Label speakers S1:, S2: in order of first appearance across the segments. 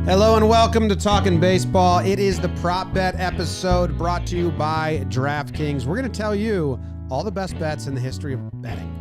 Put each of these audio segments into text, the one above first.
S1: Hello and welcome to Talkin Baseball. It is the prop bet episode brought to you by DraftKings. We're going to tell you all the best bets in the history of betting.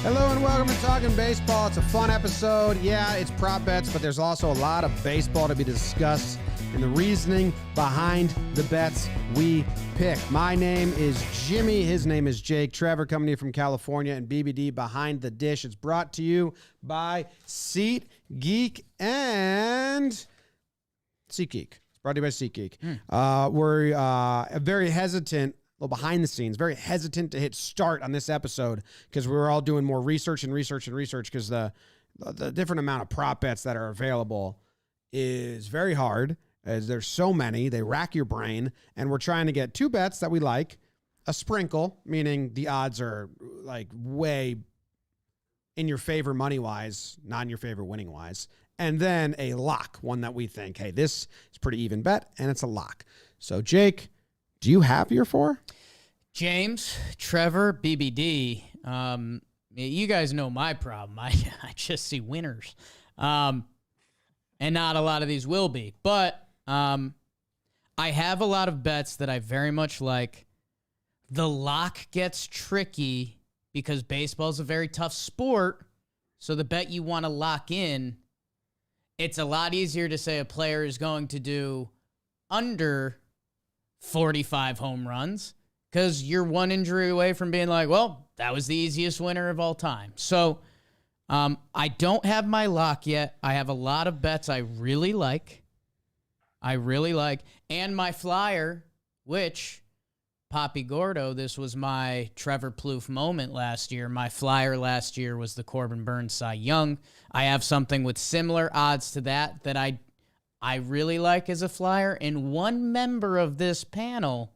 S1: Hello and welcome to Talkin Baseball. It's a fun episode. Yeah, it's prop bets, but there's also a lot of baseball to be discussed and the reasoning behind the bets we pick. My name is Jimmy. His name is Jake. Trevor coming to you from California, and BBD behind the dish. It's brought to you by SeatGeek and SeatGeek. It's brought to you by SeatGeek. We're very hesitant. Little behind the scenes, very hesitant to hit start on this episode because we were all doing more research because the different amount of prop bets that are available is very hard as there's so many. They rack your brain, and we're trying to get two bets that we like, a sprinkle, meaning the odds are like way in your favor money-wise, not in your favor winning-wise, and then a lock, one that we think, hey, this is pretty even bet, and it's a lock. So, Jake, do you have your four?
S2: James, Trevor, BBD. You guys know my problem. I just see winners. And not a lot of these will be. But I have a lot of bets that I very much like. The lock gets tricky because baseball is a very tough sport. So the bet you want to lock in, it's a lot easier to say a player is going to do under 45 home runs because you're one injury away from being like, well, that was the easiest winner of all time. So I don't have my lock yet. I have a lot of bets I really like. And my flyer, which, Papi Gordo, this was my Trevor Plouffe moment last year. My flyer last year was the Corbin Burns Cy Young. I have something with similar odds to that I really like as a flyer, and one member of this panel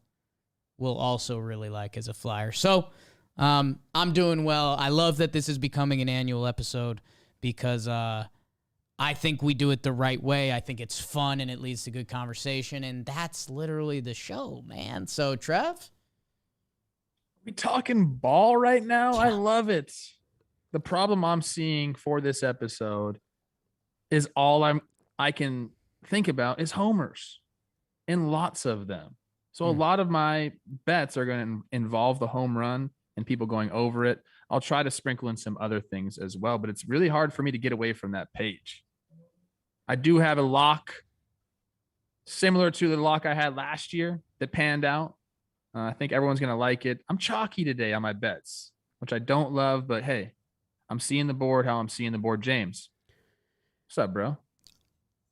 S2: will also really like as a flyer. So I'm doing well. I love that this is becoming an annual episode because I think we do it the right way. I think it's fun and it leads to good conversation, and that's literally the show, man. So, Trev?
S3: We talking ball right now?
S2: Yeah.
S3: I love it. The problem I'm seeing for this episode is I can think about is homers, and lots of them. So a lot of my bets are going to involve the home run and people going over it. I'll try to sprinkle in some other things as well, but it's really hard for me to get away from that page. I do have a lock similar to the lock I had last year that panned out. I think everyone's going to like it. I'm chalky today on my bets, which I don't love, but hey, I'm seeing the board how I'm seeing the board. James, what's up, bro?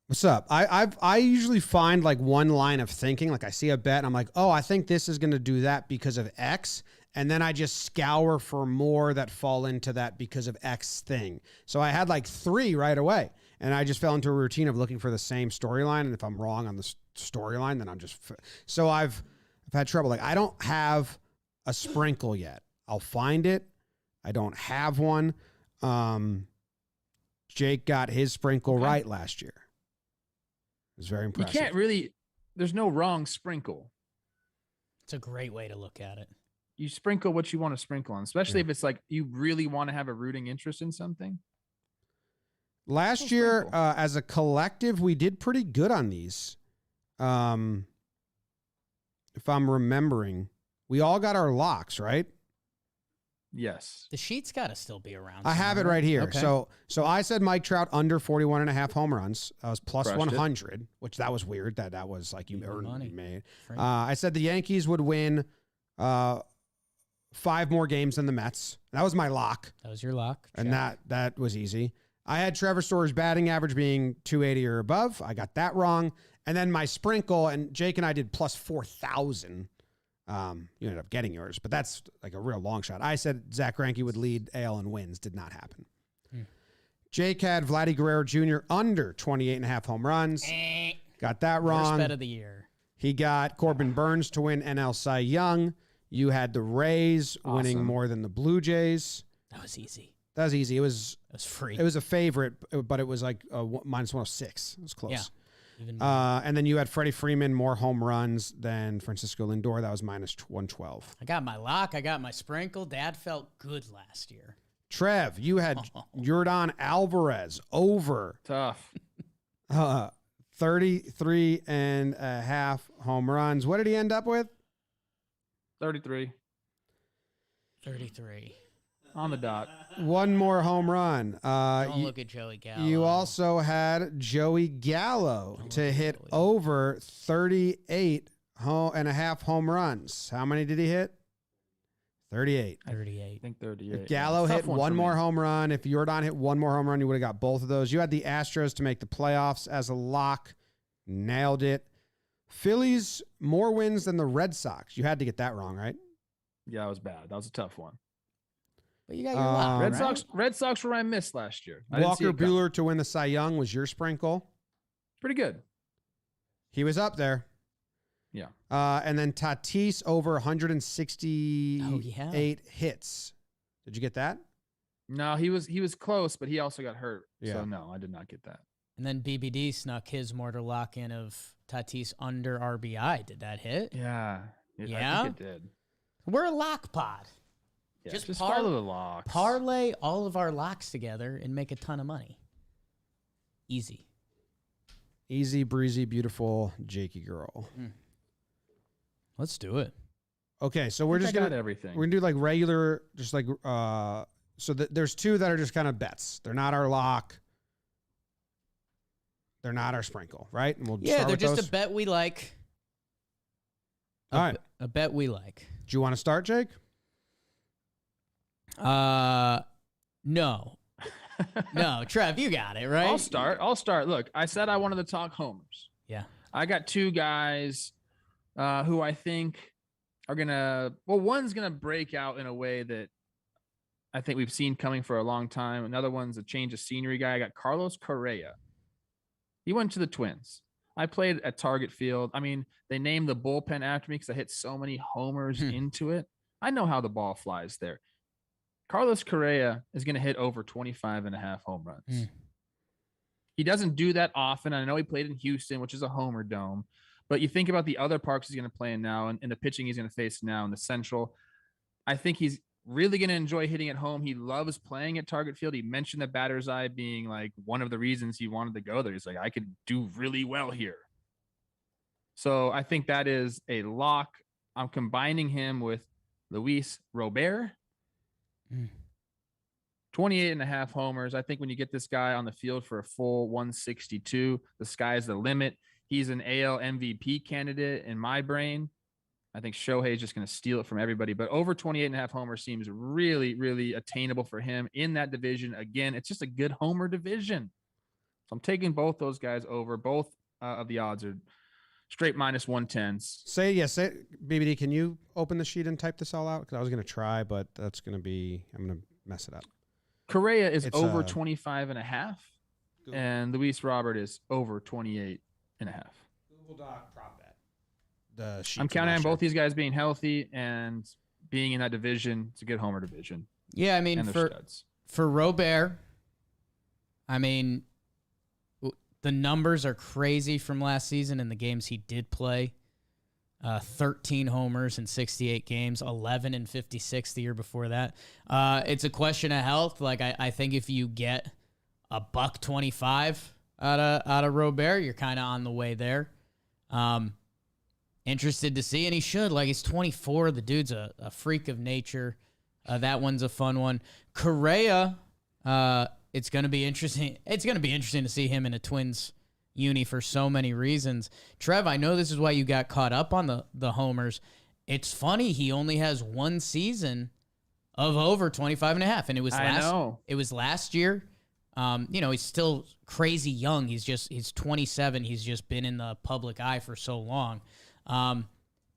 S1: What's up? I usually find like one line of thinking, like I see a bet and I'm like, oh, I think this is going to do that because of X. And then I just scour for more that fall into that because of X thing. So I had like three right away. And I just fell into a routine of looking for the same storyline. And if I'm wrong on the storyline, then I'm just... So I've had trouble. Like I don't have a sprinkle yet. I'll find it. I don't have one. Jake got his sprinkle right last year. It was very impressive.
S3: You can't really, there's no wrong sprinkle.
S2: It's a great way to look at it.
S3: You sprinkle what you want to sprinkle on, especially if it's like you really want to have a rooting interest in something.
S1: Last year, as a collective, we did pretty good on these. If I'm remembering, we all got our locks, right?
S3: Yes.
S2: The sheet's got to still be around.
S1: I have it right here.
S2: Okay.
S1: So I said Mike Trout under 41.5 home runs. I was plus
S3: Crushed
S1: 100, which that was weird. That was like you earned
S2: money.
S1: You made.
S2: Free.
S1: I said the Yankees would win 5 more games than the Mets. That was my lock.
S2: That was your lock.
S1: And
S2: Check.
S1: that was easy. I had Trevor Story's batting average being 280 or above. I got that wrong. And then my sprinkle, and Jake and I did plus 4,000. You ended up getting yours, but that's like a real long shot. I said Zach Greinke would lead AL in wins. Did not happen. Jake had Vladdy Guerrero Jr. under 28.5 home runs. Got that wrong.
S2: First bet of the year.
S1: He got Corbin Burns to win NL Cy Young. You had the Rays winning more than the Blue Jays.
S2: That was easy.
S1: That was easy. It was
S2: free.
S1: It was a favorite, but it was like minus 106. It was close.
S2: Even more.
S1: And then you had Freddie Freeman, more home runs than Francisco Lindor. That was minus 112.
S2: I got my lock. I got my sprinkle. Dad felt good last year.
S1: Trev, you had Yordan Alvarez over
S3: Tough.
S1: 33 and a half home runs. What did he end up with?
S3: 33
S2: on
S3: the dot.
S1: One more home run.
S2: Don't look at Joey Gallo.
S1: You also had Joey Gallo to hit
S2: Joey.
S1: over 38 and a half home runs. How many did he hit? 38.
S2: 38.
S3: I think 38.
S1: If Gallo
S3: Tough
S1: hit
S3: one
S1: one
S3: for
S1: more
S3: me.
S1: home run, if Yordan hit one more home run, you would have got both of those. You had the Astros to make the playoffs as a lock. Nailed it. Phillies, more wins than the Red Sox. You had to get that wrong, right?
S3: Yeah, it was bad. That was a tough one.
S2: But you got your lock,
S3: Red
S2: right?
S3: Sox were I missed last year. I didn't see
S1: Walker
S3: it coming.
S1: Buehler to win the Cy Young was your sprinkle.
S3: Pretty good.
S1: He was up there.
S3: Yeah.
S1: And then Tatis over 168 hits. Did you get that?
S3: No, he was close, but he also got hurt.
S1: Yeah.
S3: So no, I did not get that.
S2: And then BBD snuck his mortar lock in of Tatis under RBI. Did that hit?
S3: Yeah.
S2: Yeah?
S3: I think it did.
S2: We're a lock pod.
S3: Yeah,
S2: Just
S3: just
S2: par-
S3: follow the locks.
S2: Parlay all of our locks together and make a ton of money. Easy.
S1: Easy, breezy, beautiful, Jakey girl.
S2: Let's do it.
S1: Okay, so we're
S3: I think
S1: just
S3: I got
S1: gonna
S3: everything.
S1: we're gonna do like regular, just like so there's two that are just kind of bets. They're not our lock. They're not our sprinkle, right? And we'll
S2: Yeah,
S1: start
S2: they're
S1: with
S2: just
S1: those.
S2: a bet we like.
S1: All right.
S2: A bet we like.
S1: Do you want to start, Jake?
S2: No. No, Trev, you got it, right?
S3: I'll start. Look, I said I wanted to talk homers.
S2: Yeah.
S3: I got two guys who I think are one's gonna break out in a way that I think we've seen coming for a long time. Another one's a change of scenery guy. I got Carlos Correa. He went to the Twins. I played at Target Field. I mean, they named the bullpen after me because I hit so many homers into it. I know how the ball flies there. Carlos Correa is going to hit over 25 and a half home runs. He doesn't do that often. I know he played in Houston, which is a homer dome. But you think about the other parks he's going to play in now and the pitching he's going to face now in the Central. I think he's really going to enjoy hitting at home. He loves playing at Target Field. He mentioned the batter's eye being like one of the reasons he wanted to go there. He's like, I could do really well here. So I think that is a lock. I'm combining him with Luis Robert. 28 and a half homers. I think when you get this guy on the field for a full 162, the sky's the limit. He's an AL MVP candidate in my brain. I think Shohei's just going to steal it from everybody, but over 28 and a half homers seems really, really attainable for him in that division. Again, it's just a good homer division. So I'm taking both those guys over. Both of the odds are straight minus 110s.
S1: Say BBD, can you open the sheet and type this all out? Because I was going to try, but I'm going to mess it up.
S3: Correa is
S1: It's,
S3: over 25 and a half,
S1: Google.
S3: and Luis Robert is over 28 and a half.
S1: Google Doc prop bet. The sheet
S3: I'm
S1: from
S3: counting on
S1: last
S3: both these guys being healthy and being in that division. It's a good homer division.
S2: Yeah, I mean,
S3: And they're studs.
S2: for Robert, I mean, the numbers are crazy from last season in the games he did play. 13 homers in 68 games, 11 and 56 the year before that. It's a question of health. Like I think if you get a $125 out of Robert, you're kind of on the way there. Interested to see, and he should. Like, he's 24. The dude's a freak of nature. That one's a fun one. Correa, it's going to be interesting. It's going to be interesting to see him in a Twins uni for so many reasons. Trev, I know this is why you got caught up on the homers. It's funny, he only has one season of over 25 and a half, and it was last year. He's still crazy young. He's 27. He's just been in the public eye for so long. And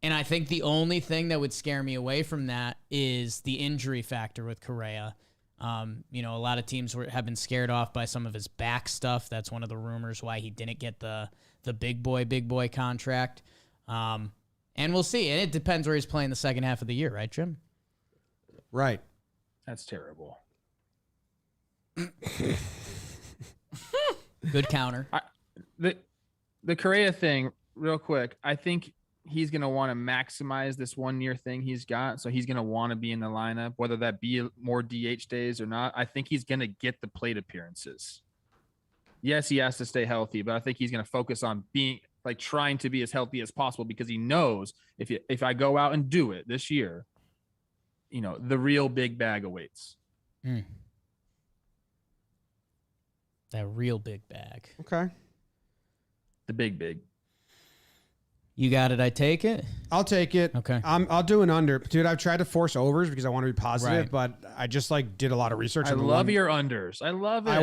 S2: I think the only thing that would scare me away from that is the injury factor with Correa. A lot of teams have been scared off by some of his back stuff. That's one of the rumors why he didn't get the big boy contract. And we'll see. And it depends where he's playing the second half of the year, right, Jim?
S1: Right.
S3: That's terrible.
S2: Good counter.
S3: The The Correa thing, real quick. I think he's going to want to maximize this 1 year thing he's got. So he's going to want to be in the lineup, whether that be more DH days or not. I think he's going to get the plate appearances. Yes, he has to stay healthy, but I think he's going to focus on being like trying to be as healthy as possible because he knows if I go out and do it this year, you know, the real big bag awaits.
S2: That real big bag.
S1: Okay.
S3: The big.
S2: You got it. I take it.
S1: I'll take it.
S2: Okay.
S1: I'll do an under. Dude, I've tried to force overs because I want to be positive,
S2: Right.
S1: but I just like did a lot of research.
S3: I love your unders. I love it.
S1: I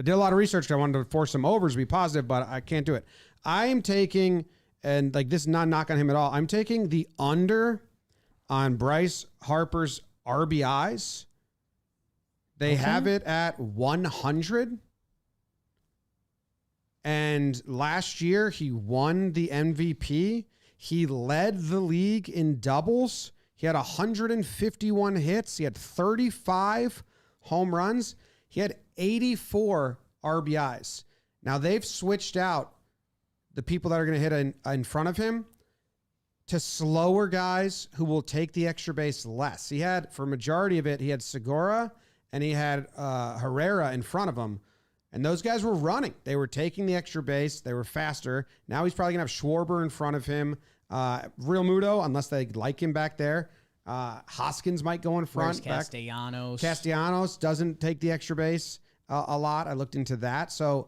S1: did a lot of research because I wanted to force some overs to be positive, but I can't do it. I am taking, and like this is not knock on him at all, I'm taking the under on Bryce Harper's RBIs. They have it at 100. And last year, he won the MVP. He led the league in doubles. He had 151 hits. He had 35 home runs. He had 84 RBIs. Now, they've switched out the people that are going to hit in front of him to slower guys who will take the extra base less. He had, for majority of it, he had Segura and he had Herrera in front of him. And those guys were running. They were taking the extra base. They were faster. Now he's probably going to have Schwarber in front of him. Real Muto, unless they like him back there. Hoskins might go in front.
S2: Where's Castellanos?
S1: Castellanos doesn't take the extra base a lot. I looked into that. So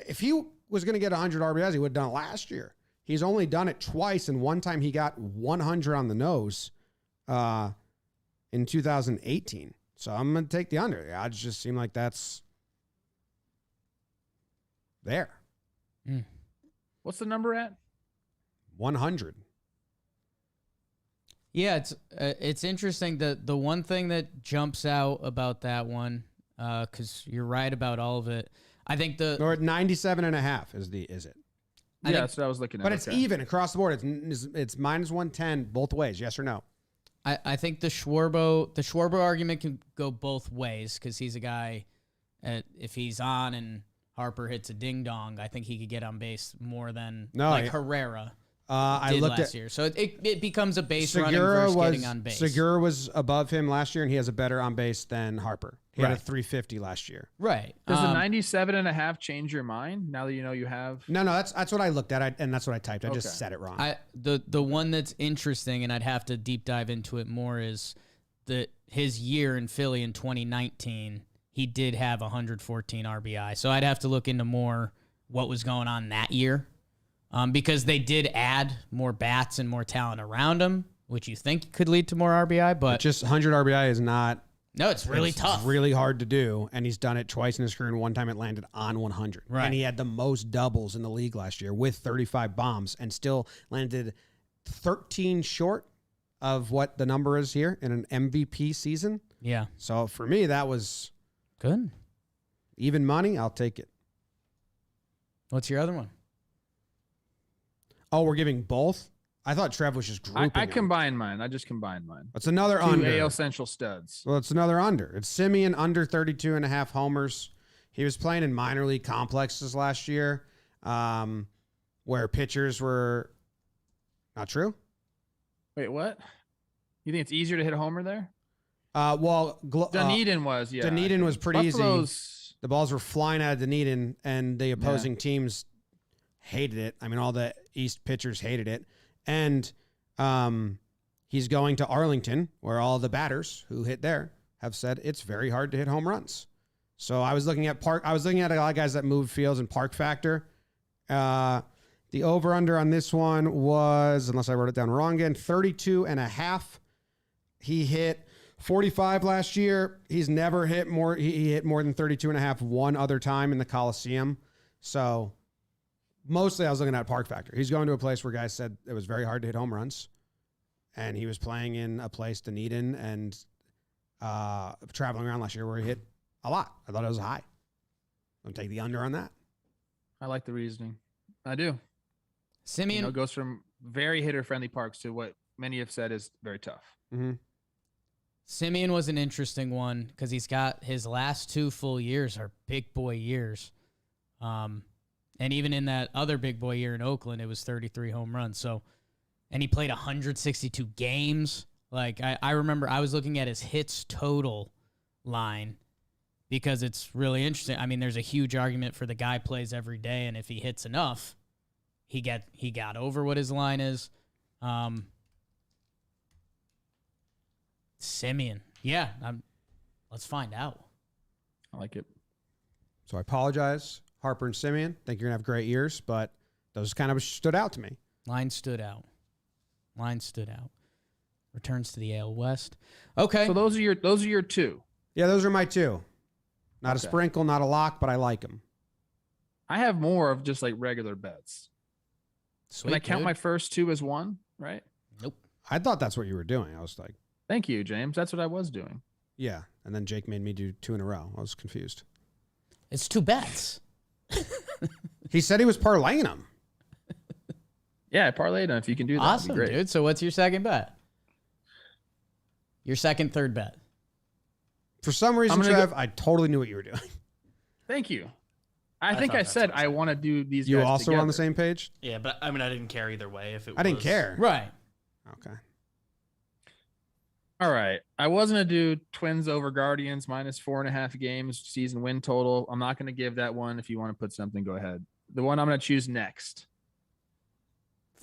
S1: if he was going to get 100 RBIs, he would have done it last year. He's only done it twice, and one time he got 100 on the nose in 2018. So I'm going to take the under. Yeah, it just seemed like that's there.
S3: What's the number at?
S1: 100.
S2: Yeah, it's interesting. The one thing that jumps out about that one, because you're right about all of it. I think
S1: Or at 97.5 is it?
S3: Yeah, that's what I was looking at.
S1: But it's even across the board. It's minus 110 both ways. Yes or no?
S2: I think the Schwarber argument can go both ways because he's a guy. If he's on and Harper hits a ding dong, I think he could get on base more than Herrera did last year. So it becomes a base running versus getting on base.
S1: Segura was above him last year, and he has a better on base than Harper. He had a 350 last year.
S2: Right.
S3: Does the 97.5 change your mind now that you know you have?
S1: No, that's what I looked at, and that's what I typed. I just said it wrong.
S2: The one that's interesting, and I'd have to deep dive into it more, is that his year in Philly in 2019, he did have 114 RBI. So I'd have to look into more what was going on that year, because they did add more bats and more talent around him, which you think could lead to more RBI, but
S1: just 100 RBI is not.
S2: No, it's really tough.
S1: It's really hard to do, and he's done it twice in his career, and one time it landed on 100.
S2: Right.
S1: And he had the most doubles in the league last year with 35 bombs and still landed 13 short of what the number is here in an MVP season.
S2: Yeah.
S1: So for me, that was
S2: good.
S1: Even money, I'll take it.
S2: What's your other one?
S1: Oh, we're giving both? I thought Trev was just grouping
S3: I
S1: them.
S3: combined mine. I just combined mine.
S1: It's another
S3: Two
S1: under.
S3: AL Central studs.
S1: Well, it's another under. It's Simeon under 32 and a half homers. He was playing in minor league complexes last year, where pitchers were not true.
S3: Wait, what? You think it's easier to hit a homer there?
S1: Dunedin
S3: was, yeah.
S1: Dunedin was pretty
S3: Buffalo's...
S1: easy. The balls were flying out of Dunedin, and the opposing teams hated it. I mean, all the East pitchers hated it. And he's going to Arlington, where all the batters who hit there have said it's very hard to hit home runs. So I was looking at a lot of guys that moved fields and park factor. The over-under on this one was, unless I wrote it down wrong again, 32 and a half. He hit 45 last year. He's never hit more. He hit more than 32 and a half one other time in the Coliseum. So mostly I was looking at park factor. He's going to a place where guys said it was very hard to hit home runs. And he was playing in a place, Dunedin, and traveling around last year where he hit a lot. I thought it was high. I'm take the under on that.
S3: I like the reasoning. I do.
S2: Simeon
S3: goes from very hitter-friendly parks to what many have said is very tough.
S1: Mm-hmm.
S2: Simeon was an interesting one because he's got his last 2 full years are big boy years. And even in that other big boy year in Oakland, it was 33 home runs. So, and he played 162 games. Like, I remember I was looking at his hits total line because it's really interesting. I mean, there's a huge argument for the guy plays every day, and if he hits enough, he got over what his line is. Simeon. Yeah, let's find out.
S3: I like it.
S1: So I apologize, Harper and Simeon. Think you're going to have great years, but those kind of stood out to me.
S2: Line stood out. Returns to the AL West. Okay.
S3: So those are your two.
S1: Yeah, those are my two. Not
S3: Okay.
S1: a sprinkle, not a lock, but I like them.
S3: I have more of just like regular bets.
S2: Sweet,
S3: Can I count
S2: dude.
S3: my first two as one? Right.
S2: Nope.
S1: I thought that's what you were doing. I was like,
S3: Thank you, James. That's what I was doing.
S1: yeah. And then Jake made me do 2 in a row. I was confused.
S2: It's 2 bets.
S1: He said he was parlaying them.
S3: Yeah, I parlayed them. If you can do that,
S2: Awesome,
S3: that'd be great.
S2: dude. So what's your second bet? Your third bet.
S1: For some reason,
S3: I'm gonna
S1: Trev, I totally knew what you were doing.
S3: Thank you. I think
S4: thought
S3: I
S4: that's
S3: said
S4: what
S3: I
S4: I
S3: want to do these.
S1: You
S3: guys
S1: also were on the
S3: together.
S1: same page?
S4: Yeah, but I mean, I didn't care either way. If it
S1: I didn't
S4: was-
S1: care.
S2: Right.
S1: Okay.
S3: All right. I was going to do Twins over Guardians minus 4.5 games season win total. I'm not going to give that one. If you want to put something, go ahead. The one I'm going to choose next.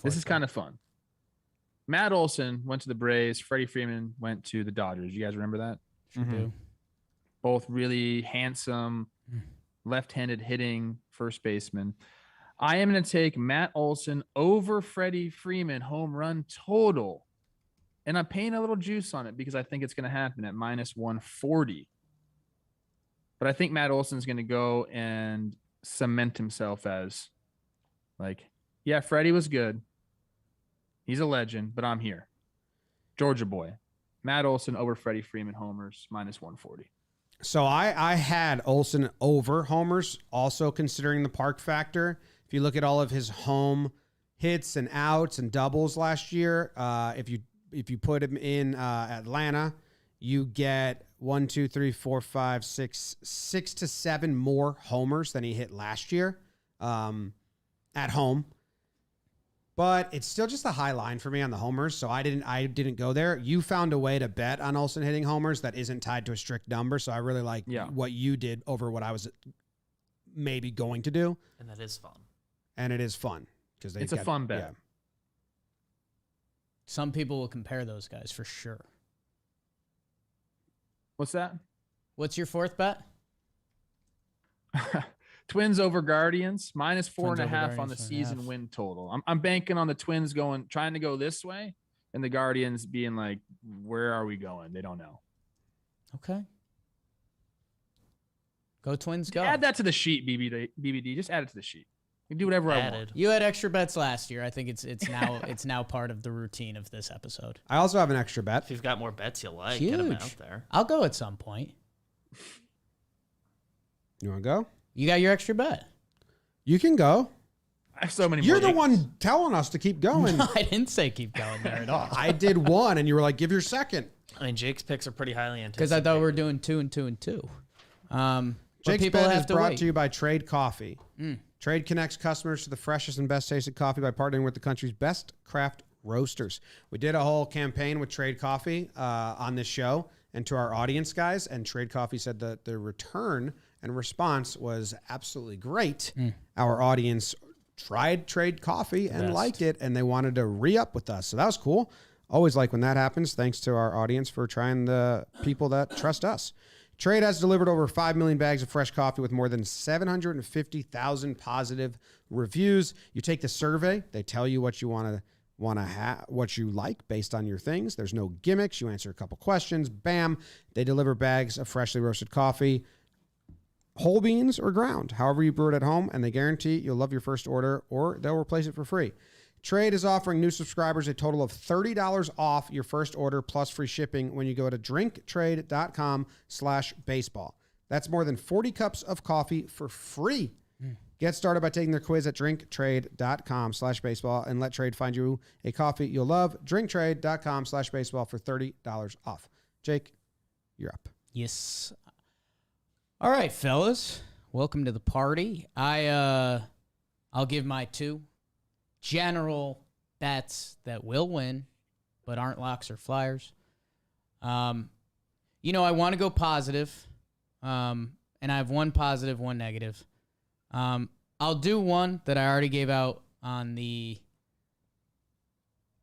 S3: This is kind of fun. Matt Olson went to the Braves. Freddie Freeman went to the Dodgers. You guys remember that?
S2: Sure do.
S3: Both really handsome,
S2: Mm.
S3: left-handed hitting first baseman. I am going to take Matt Olson over Freddie Freeman home run total. And I'm paying a little juice on it because I think it's going to happen at minus 140. But I think Matt Olson's going to go and cement himself as like, yeah, Freddie was good. He's a legend, but I'm here. Georgia boy. Matt Olson over Freddie Freeman homers minus 140.
S1: So I had Olsen over homers, also considering the park factor. If you look at all of his home hits and outs and doubles last year, if you put him in Atlanta, you get 6 to 7 more homers than he hit last year at home. But it's still just a high line for me on the homers, so I didn't go there. You found a way to bet on Olsen hitting homers that isn't tied to a strict number, so I really like what you did over what I was maybe going to do.
S4: And that is fun.
S1: And it is fun because
S3: It's a fun bet.
S1: Yeah.
S2: Some people will compare those guys for sure.
S3: What's that?
S2: What's your fourth bet?
S3: Twins over Guardians minus
S2: Twins over
S3: 4.5 on the
S2: Guardians,
S3: season
S2: 4.5.
S3: win total. I'm banking on the Twins trying to go this way, and the Guardians being like, where are we going? They don't know.
S2: Okay. Go Twins, go.
S3: Add that to the sheet, BBD. Just add it to the sheet. You can do whatever I want.
S4: Added.
S2: You had extra bets last year. I think it's now part of the routine of this episode.
S1: I also have an extra bet.
S4: If you've got more bets you like, get them
S2: Huge.
S4: out there.
S2: I'll go at some point.
S1: You want to go?
S2: You got your extra bet.
S1: You can go.
S3: I have so many.
S1: You're
S3: more
S1: the
S3: leagues.
S1: one telling us to keep going.
S2: I didn't say keep going there at all.
S1: I did one, and you were like, give your second.
S4: I mean, Jake's picks are pretty highly anticipated.
S2: Because I thought we were doing 2 and 2 and 2. But
S1: Jake's
S2: people
S1: bet
S2: have
S1: is
S2: to
S1: brought
S2: wait.
S1: to you by Trade Coffee.
S2: Mm.
S1: Trade connects customers to the freshest and best tasted coffee by partnering with the country's best craft roasters. We did a whole campaign with Trade Coffee on this show and to our audience, guys, and Trade Coffee said that the return and response was absolutely great. Our audience tried Trade Coffee and
S4: Best.
S1: liked it, and they wanted to re-up with us. So that was cool. Always like when that happens. Thanks to our audience for trying the people that trust us. Trade has delivered over 5 million bags of fresh coffee with more than 750,000 positive reviews. You take the survey. They tell you what you want to have, what you like based on your things. There's no gimmicks. You answer a couple questions. Bam. They deliver bags of freshly roasted coffee, whole beans or ground, however you brew it at home, and they guarantee you'll love your first order or they'll replace it for free. Trade is offering new subscribers a total of $30 off your first order plus free shipping when you go to drinktrade.com/baseball. That's more than 40 cups of coffee for free. Get started by taking their quiz at drinktrade.com/baseball and let Trade find you a coffee you'll love. Drinktrade.com/baseball for $30 off. Jake, you're up.
S2: Yes. All right, fellas. Welcome to the party. I I'll give my 2 general bets that will win, but aren't locks or flyers. I want to go positive, and I have 1 positive, 1 negative. I'll do one that I already gave out on the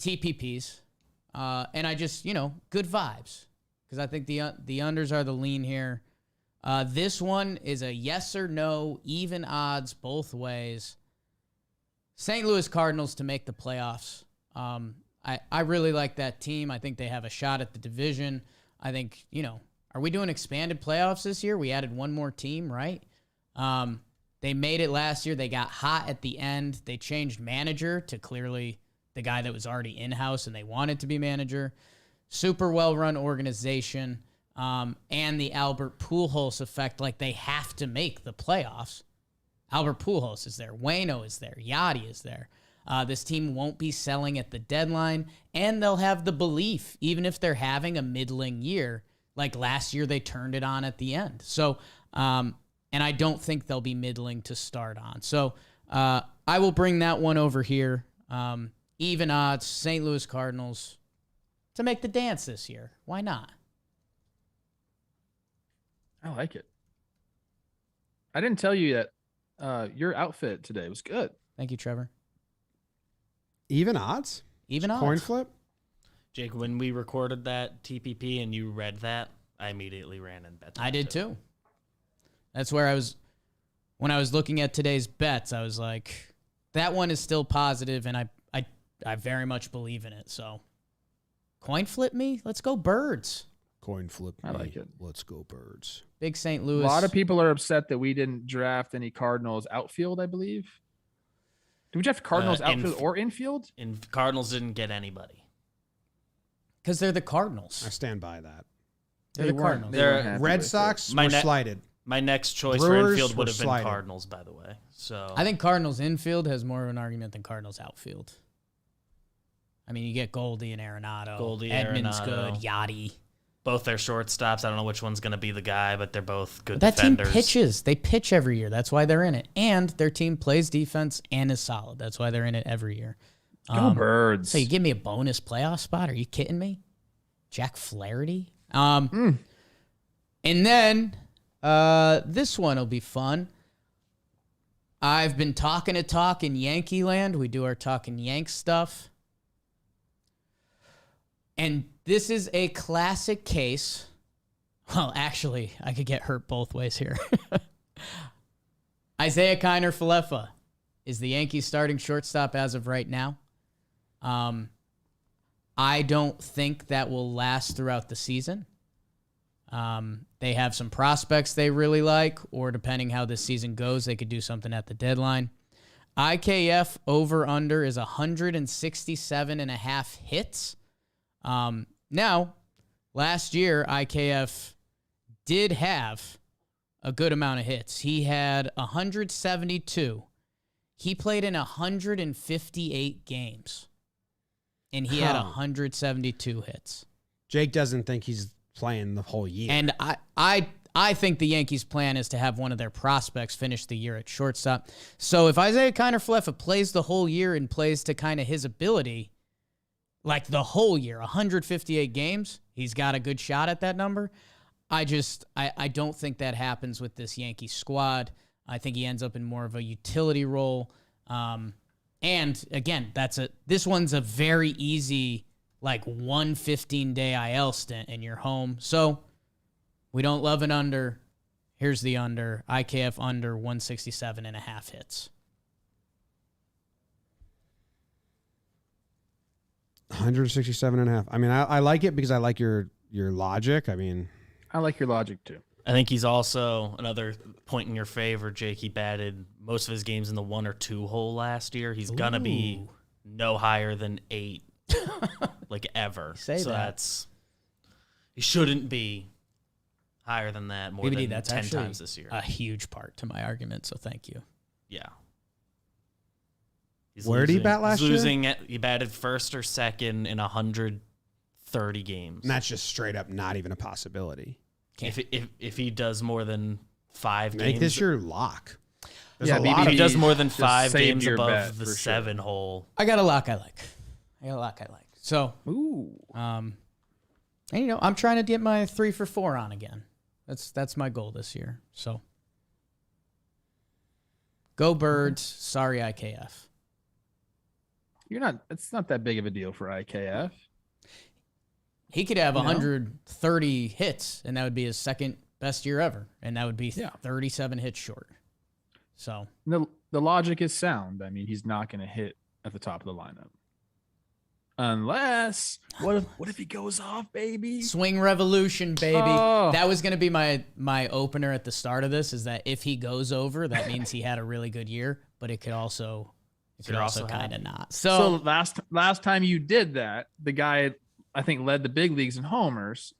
S2: TPPs, and I just, good vibes, because I think the unders are the lean here. This one is a yes or no, even odds both ways. St. Louis Cardinals to make the playoffs. I really like that team. I think they have a shot at the division. I think, are we doing expanded playoffs this year? We added 1 more team, right? They made it last year. They got hot at the end. They changed manager to clearly the guy that was already in-house and they wanted to be manager. Super well-run organization. And the Albert Pujols effect, like they have to make the playoffs. Albert Pujols is there. Waino is there. Yachty is there. This team won't be selling at the deadline, and they'll have the belief, even if they're having a middling year. Like last year, they turned it on at the end. So, and I don't think they'll be middling to start on. So I will bring that one over here. Even odds, St. Louis Cardinals to make the dance this year. Why not?
S3: I like it. I didn't tell you that your outfit today was good.
S2: Thank you, Trevor.
S1: Even odds?
S2: Even odds.
S1: Coin flip?
S4: Jake, when we recorded that TPP and you read that, I immediately ran and bet that.
S2: I did too. That's where I was, when I was looking at today's bets, I was like, that one is still positive, and I very much believe in it. So, coin flip me? Let's go Birds.
S1: Coin flip me.
S3: I like it.
S1: Let's go Birds.
S2: Big St.
S3: A
S2: Louis.
S3: lot of people are upset that we didn't draft any Cardinals outfield, I believe. Did we draft Cardinals outfield or infield?
S4: And Cardinals didn't get anybody.
S2: Because they're the Cardinals.
S1: I stand by that.
S2: They're the Cardinals.
S1: Red Sox were slighted.
S4: My next choice
S1: Brewers
S4: for infield would
S1: were
S4: have been
S1: slighted.
S4: Cardinals, by the way. So
S2: I think Cardinals infield has more of an argument than Cardinals outfield. I mean, you get Goldie and Arenado. Edmonds
S4: Arenado.
S2: good. Yachty.
S4: both their shortstops. I don't know which one's going to be the guy, but they're both good
S2: That
S4: defenders.
S2: team pitches. They pitch every year. That's why they're in it. And their team plays defense and is solid. That's why they're in it every year.
S3: Go Birds.
S2: So you give me a bonus playoff spot? Are you kidding me? Jack Flaherty? And then this one will be fun. I've been talking to talk in Yankee land. We do our Talkin' Yank stuff. And this is a classic case. Well, actually, I could get hurt both ways here. Isaiah Kiner Falefa is the Yankees starting shortstop as of right now. I don't think that will last throughout the season. They have some prospects they really like, or depending how this season goes, they could do something at the deadline. IKF over-under is 167.5 hits. Now, last year, IKF did have a good amount of hits. He had 172. He played in 158 games, and he had 172 hits.
S1: Jake doesn't think he's playing the whole year.
S2: And I think the Yankees' plan is to have one of their prospects finish the year at shortstop. So if Isaiah Kiner Falefa plays the whole year and plays to kind of his ability, like the whole year, 158 games, he's got a good shot at that number. I don't think that happens with this Yankee squad. I think he ends up in more of a utility role. And again, this one's a very easy, like 1 15-day IL stint and you're home. So we don't love an under. Here's the under. IKF under 167.5 hits.
S1: 167.5. I mean, I like it because I like your logic. I mean,
S3: I like your logic too.
S4: I think he's also another point in your favor, Jake. He batted most of his games in the 1 or 2 hole last year. He's going to be no higher than 8, like ever. He shouldn't be higher than that more
S2: BBD,
S4: than 10 times this year.
S2: A huge part to my argument, so thank you.
S4: Yeah.
S1: Where did he bat last year?
S4: He batted first or second in 130 games.
S1: And that's just straight up not even a possibility.
S4: If he does more than 5 games.
S1: Make this your lock. There's
S3: Yeah,
S1: a lot
S4: If
S1: of
S4: he does more than
S3: just
S4: 5
S3: saved
S4: games
S3: your bet
S4: above the
S3: for sure.
S4: 7 hole,
S2: I got a lock I like. So,
S3: Ooh.
S2: and I'm trying to get my 3 for 4 on again. That's my goal this year. So, go Birds. Sorry, IKF.
S3: It's not that big of a deal for IKF.
S2: He could have
S3: You know?
S2: 130 hits, and that would be his second best year ever, and that would be
S3: Yeah.
S2: 37 hits short. So
S3: The logic is sound. I mean, he's not going to hit at the top of the lineup. Unless what if he goes off, baby?
S2: swing revolution, baby.
S3: Oh.
S2: That was going to be my opener at the start of this. Is that if he goes over, that means he had a really good year, but it could also kind of not.
S3: So last time you did that, the guy I think led the big leagues in homers.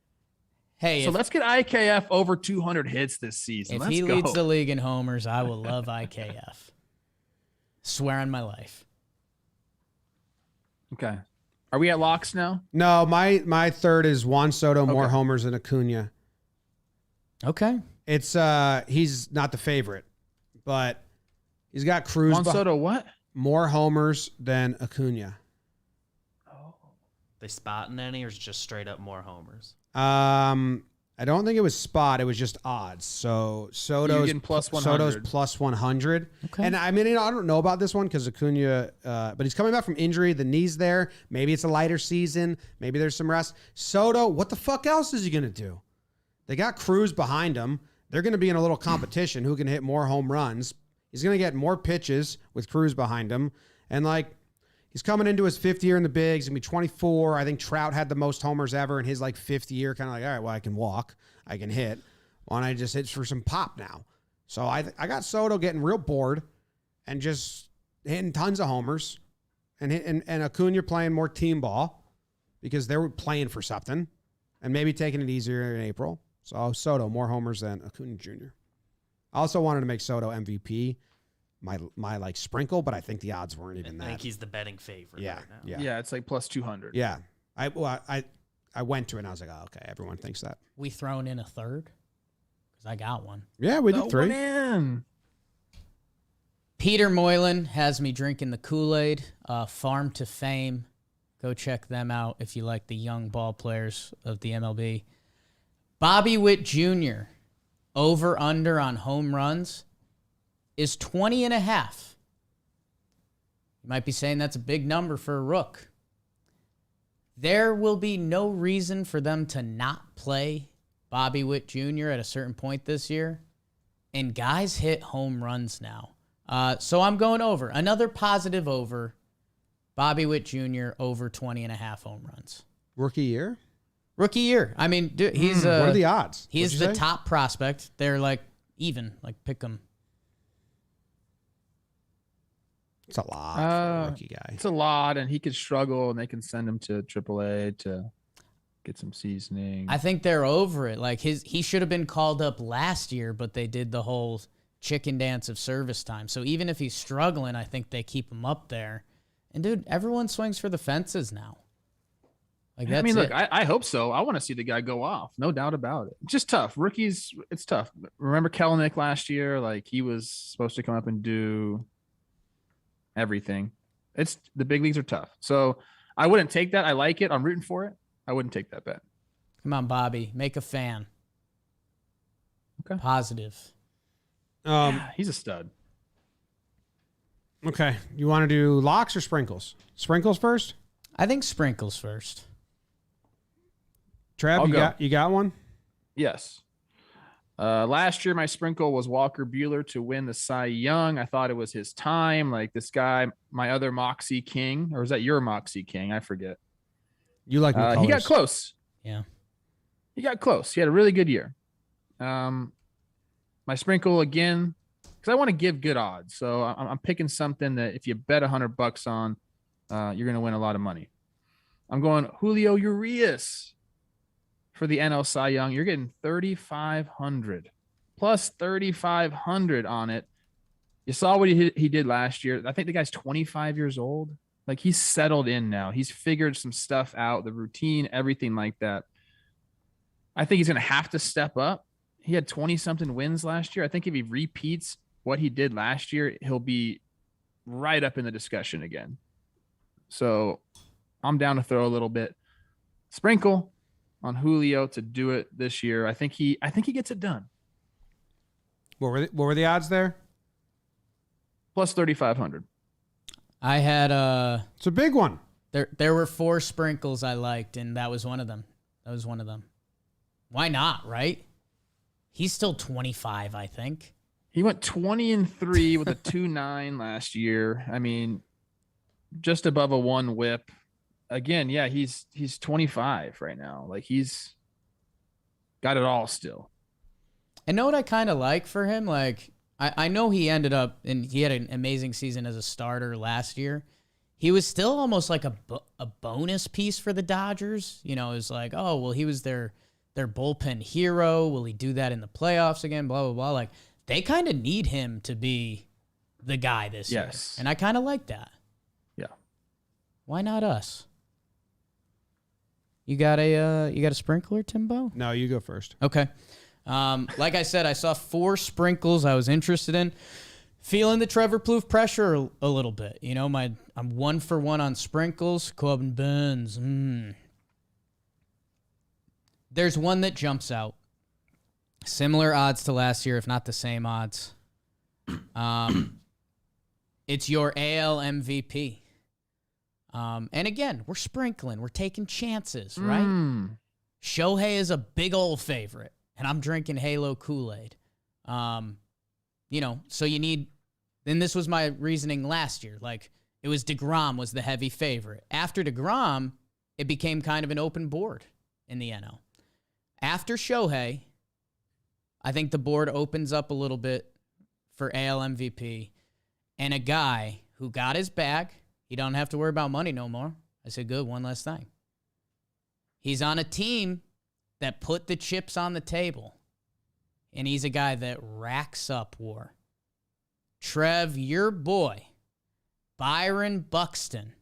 S2: Hey,
S3: So let's get IKF over 200 hits this season.
S2: if
S3: Let's
S2: he
S3: go.
S2: leads the league in homers, I will love IKF. Swear on my life.
S3: Okay. Are we at locks now?
S1: No, my third is Juan Soto, more
S3: Okay.
S1: homers than Acuna.
S2: Okay.
S1: It's he's not the favorite, but he's got Cruz
S3: Juan Soto, what?
S1: more homers than Acuna.
S4: they spotting any, or is it just straight up more homers?
S1: I don't think it was spot. It was just odds. So Soto's
S3: getting plus 100.
S1: Soto's plus 100.
S2: Okay.
S1: And I mean, I don't know about this one because Acuna, but he's coming back from injury. The knee's there. Maybe it's a lighter season. Maybe there's some rest. Soto, what the fuck else is he gonna do? They got Cruz behind him. They're gonna be in a little competition. Who can hit more home runs? He's gonna get more pitches with Cruz behind him, and like. He's coming into his 5th year in the bigs. He's going to be 24. I think Trout had the most homers ever in his like 5th year. Kind of like, all right, well, I can walk. I can hit. Why don't I just hit for some pop now? So I got Soto getting real bored and just hitting tons of homers and Acuna playing more team ball because they were playing for something and maybe taking it easier in April. So Soto, more homers than Acuna Jr. I also wanted to make Soto MVP. My like sprinkle, but I think the odds weren't even
S4: I
S1: that.
S4: think he's the betting favorite
S1: Yeah,
S4: right now.
S1: yeah,
S3: Yeah, it's like plus 200.
S1: yeah. I went to it and I was like, oh, okay, everyone thinks that.
S2: We thrown in a third because I got one.
S1: Yeah, we
S3: Throw
S1: did 3.
S3: one in.
S2: Peter Moylan has me drinking the Kool-Aid. Farm to Fame. Go check them out if you like the young ball players of the MLB. Bobby Witt Jr. over under on home runs is 20.5. You might be saying that's a big number for a rook. There will be no reason for them to not play Bobby Witt Jr. at a certain point this year. And guys hit home runs now. So I'm going over. Another positive over. Bobby Witt Jr. over 20.5 home runs.
S1: Rookie year?
S2: Rookie year. I mean, dude, he's
S1: What are the odds?
S2: he's
S1: What'd you
S2: the
S1: say?
S2: top prospect. They're like even, like pick them.
S1: It's a lot for a rookie guy.
S3: It's a lot, and he could struggle, and they can send him to AAA to get some seasoning.
S2: I think they're over it. Like he should have been called up last year, but they did the whole chicken dance of service time. So even if he's struggling, I think they keep him up there. And dude, everyone swings for the fences now. Like that's
S3: I mean, look,
S2: it.
S3: I hope so. I want to see the guy go off. No doubt about it. It's just tough. Rookies, it's tough. Remember Kelenic last year? Like he was supposed to come up and do everything. It's the big leagues are tough. So I wouldn't take that. I like it. I'm rooting for it. I wouldn't take that bet.
S2: Come on, Bobby, make a fan.
S3: Okay.
S2: Positive.
S3: Yeah, he's a stud.
S1: Okay. You want to do locks or sprinkles? Sprinkles first?
S2: I think sprinkles first.
S1: Trev,
S3: I'll go.
S1: you got one?
S3: Yes. Last year, my sprinkle was Walker Buehler to win the Cy Young. I thought it was his time. Like this guy, my other Moxie King, or is that your Moxie King? I forget.
S1: You like McCullers.
S3: He got close.
S2: Yeah.
S3: He got close. He had a really good year. My sprinkle again, because I want to give good odds. So I'm picking something that if you bet $100 on, you're going to win a lot of money. I'm going Julio Urias for the NL Cy Young. You're getting 3,500 plus 3,500 on it. You saw what he did last year. I think the guy's 25 years old. Like he's settled in now. He's figured some stuff out, the routine, everything like that. I think he's going to have to step up. He had 20-something wins last year. I think if he repeats what he did last year, he'll be right up in the discussion again. So I'm down to throw a little bit sprinkle on Julio to do it this year. I think he gets it done.
S1: What were the odds there?
S3: Plus 3,500.
S2: I had
S1: It's a big one.
S2: there were 4 sprinkles I liked, and that was one of them. Why not, right? He's still 25, I think.
S3: He went 20-3 with a 2.9 last year. I mean, just above a 1 whip. Again, yeah, he's 25 right now. Like, he's got it all still.
S2: And know what I kind of like for him? Like, I know he ended up, and he had an amazing season as a starter last year. He was still almost like a bonus piece for the Dodgers. You know, it was like, oh, well, he was their bullpen hero. Will he do that in the playoffs again? Blah, blah, blah. Like, they kind of need him to be the guy this year. And I kind of like that.
S3: Yeah.
S2: Why not us? You got a sprinkler, Timbo?
S1: No, you go first.
S2: Okay. Like I said, I saw 4 sprinkles I was interested in. Feeling the Trevor Plouffe pressure a little bit. You know, I'm 1 for 1 on sprinkles. Corbin Burns. There's one that jumps out. Similar odds to last year, if not the same odds. It's your AL MVP. And again, we're sprinkling. We're taking chances, right? Shohei is a big old favorite, and I'm drinking Halo Kool-Aid. You know, so you need... Then this was my reasoning last year. Like, it was DeGrom was the heavy favorite. After DeGrom, it became kind of an open board in the NL. After Shohei, I think the board opens up a little bit for AL MVP. And a guy who got his bag, he don't have to worry about money no more. I said, good, one less thing. He's on a team that put the chips on the table. And he's a guy that racks up WAR. Trev, your boy, Byron Buxton,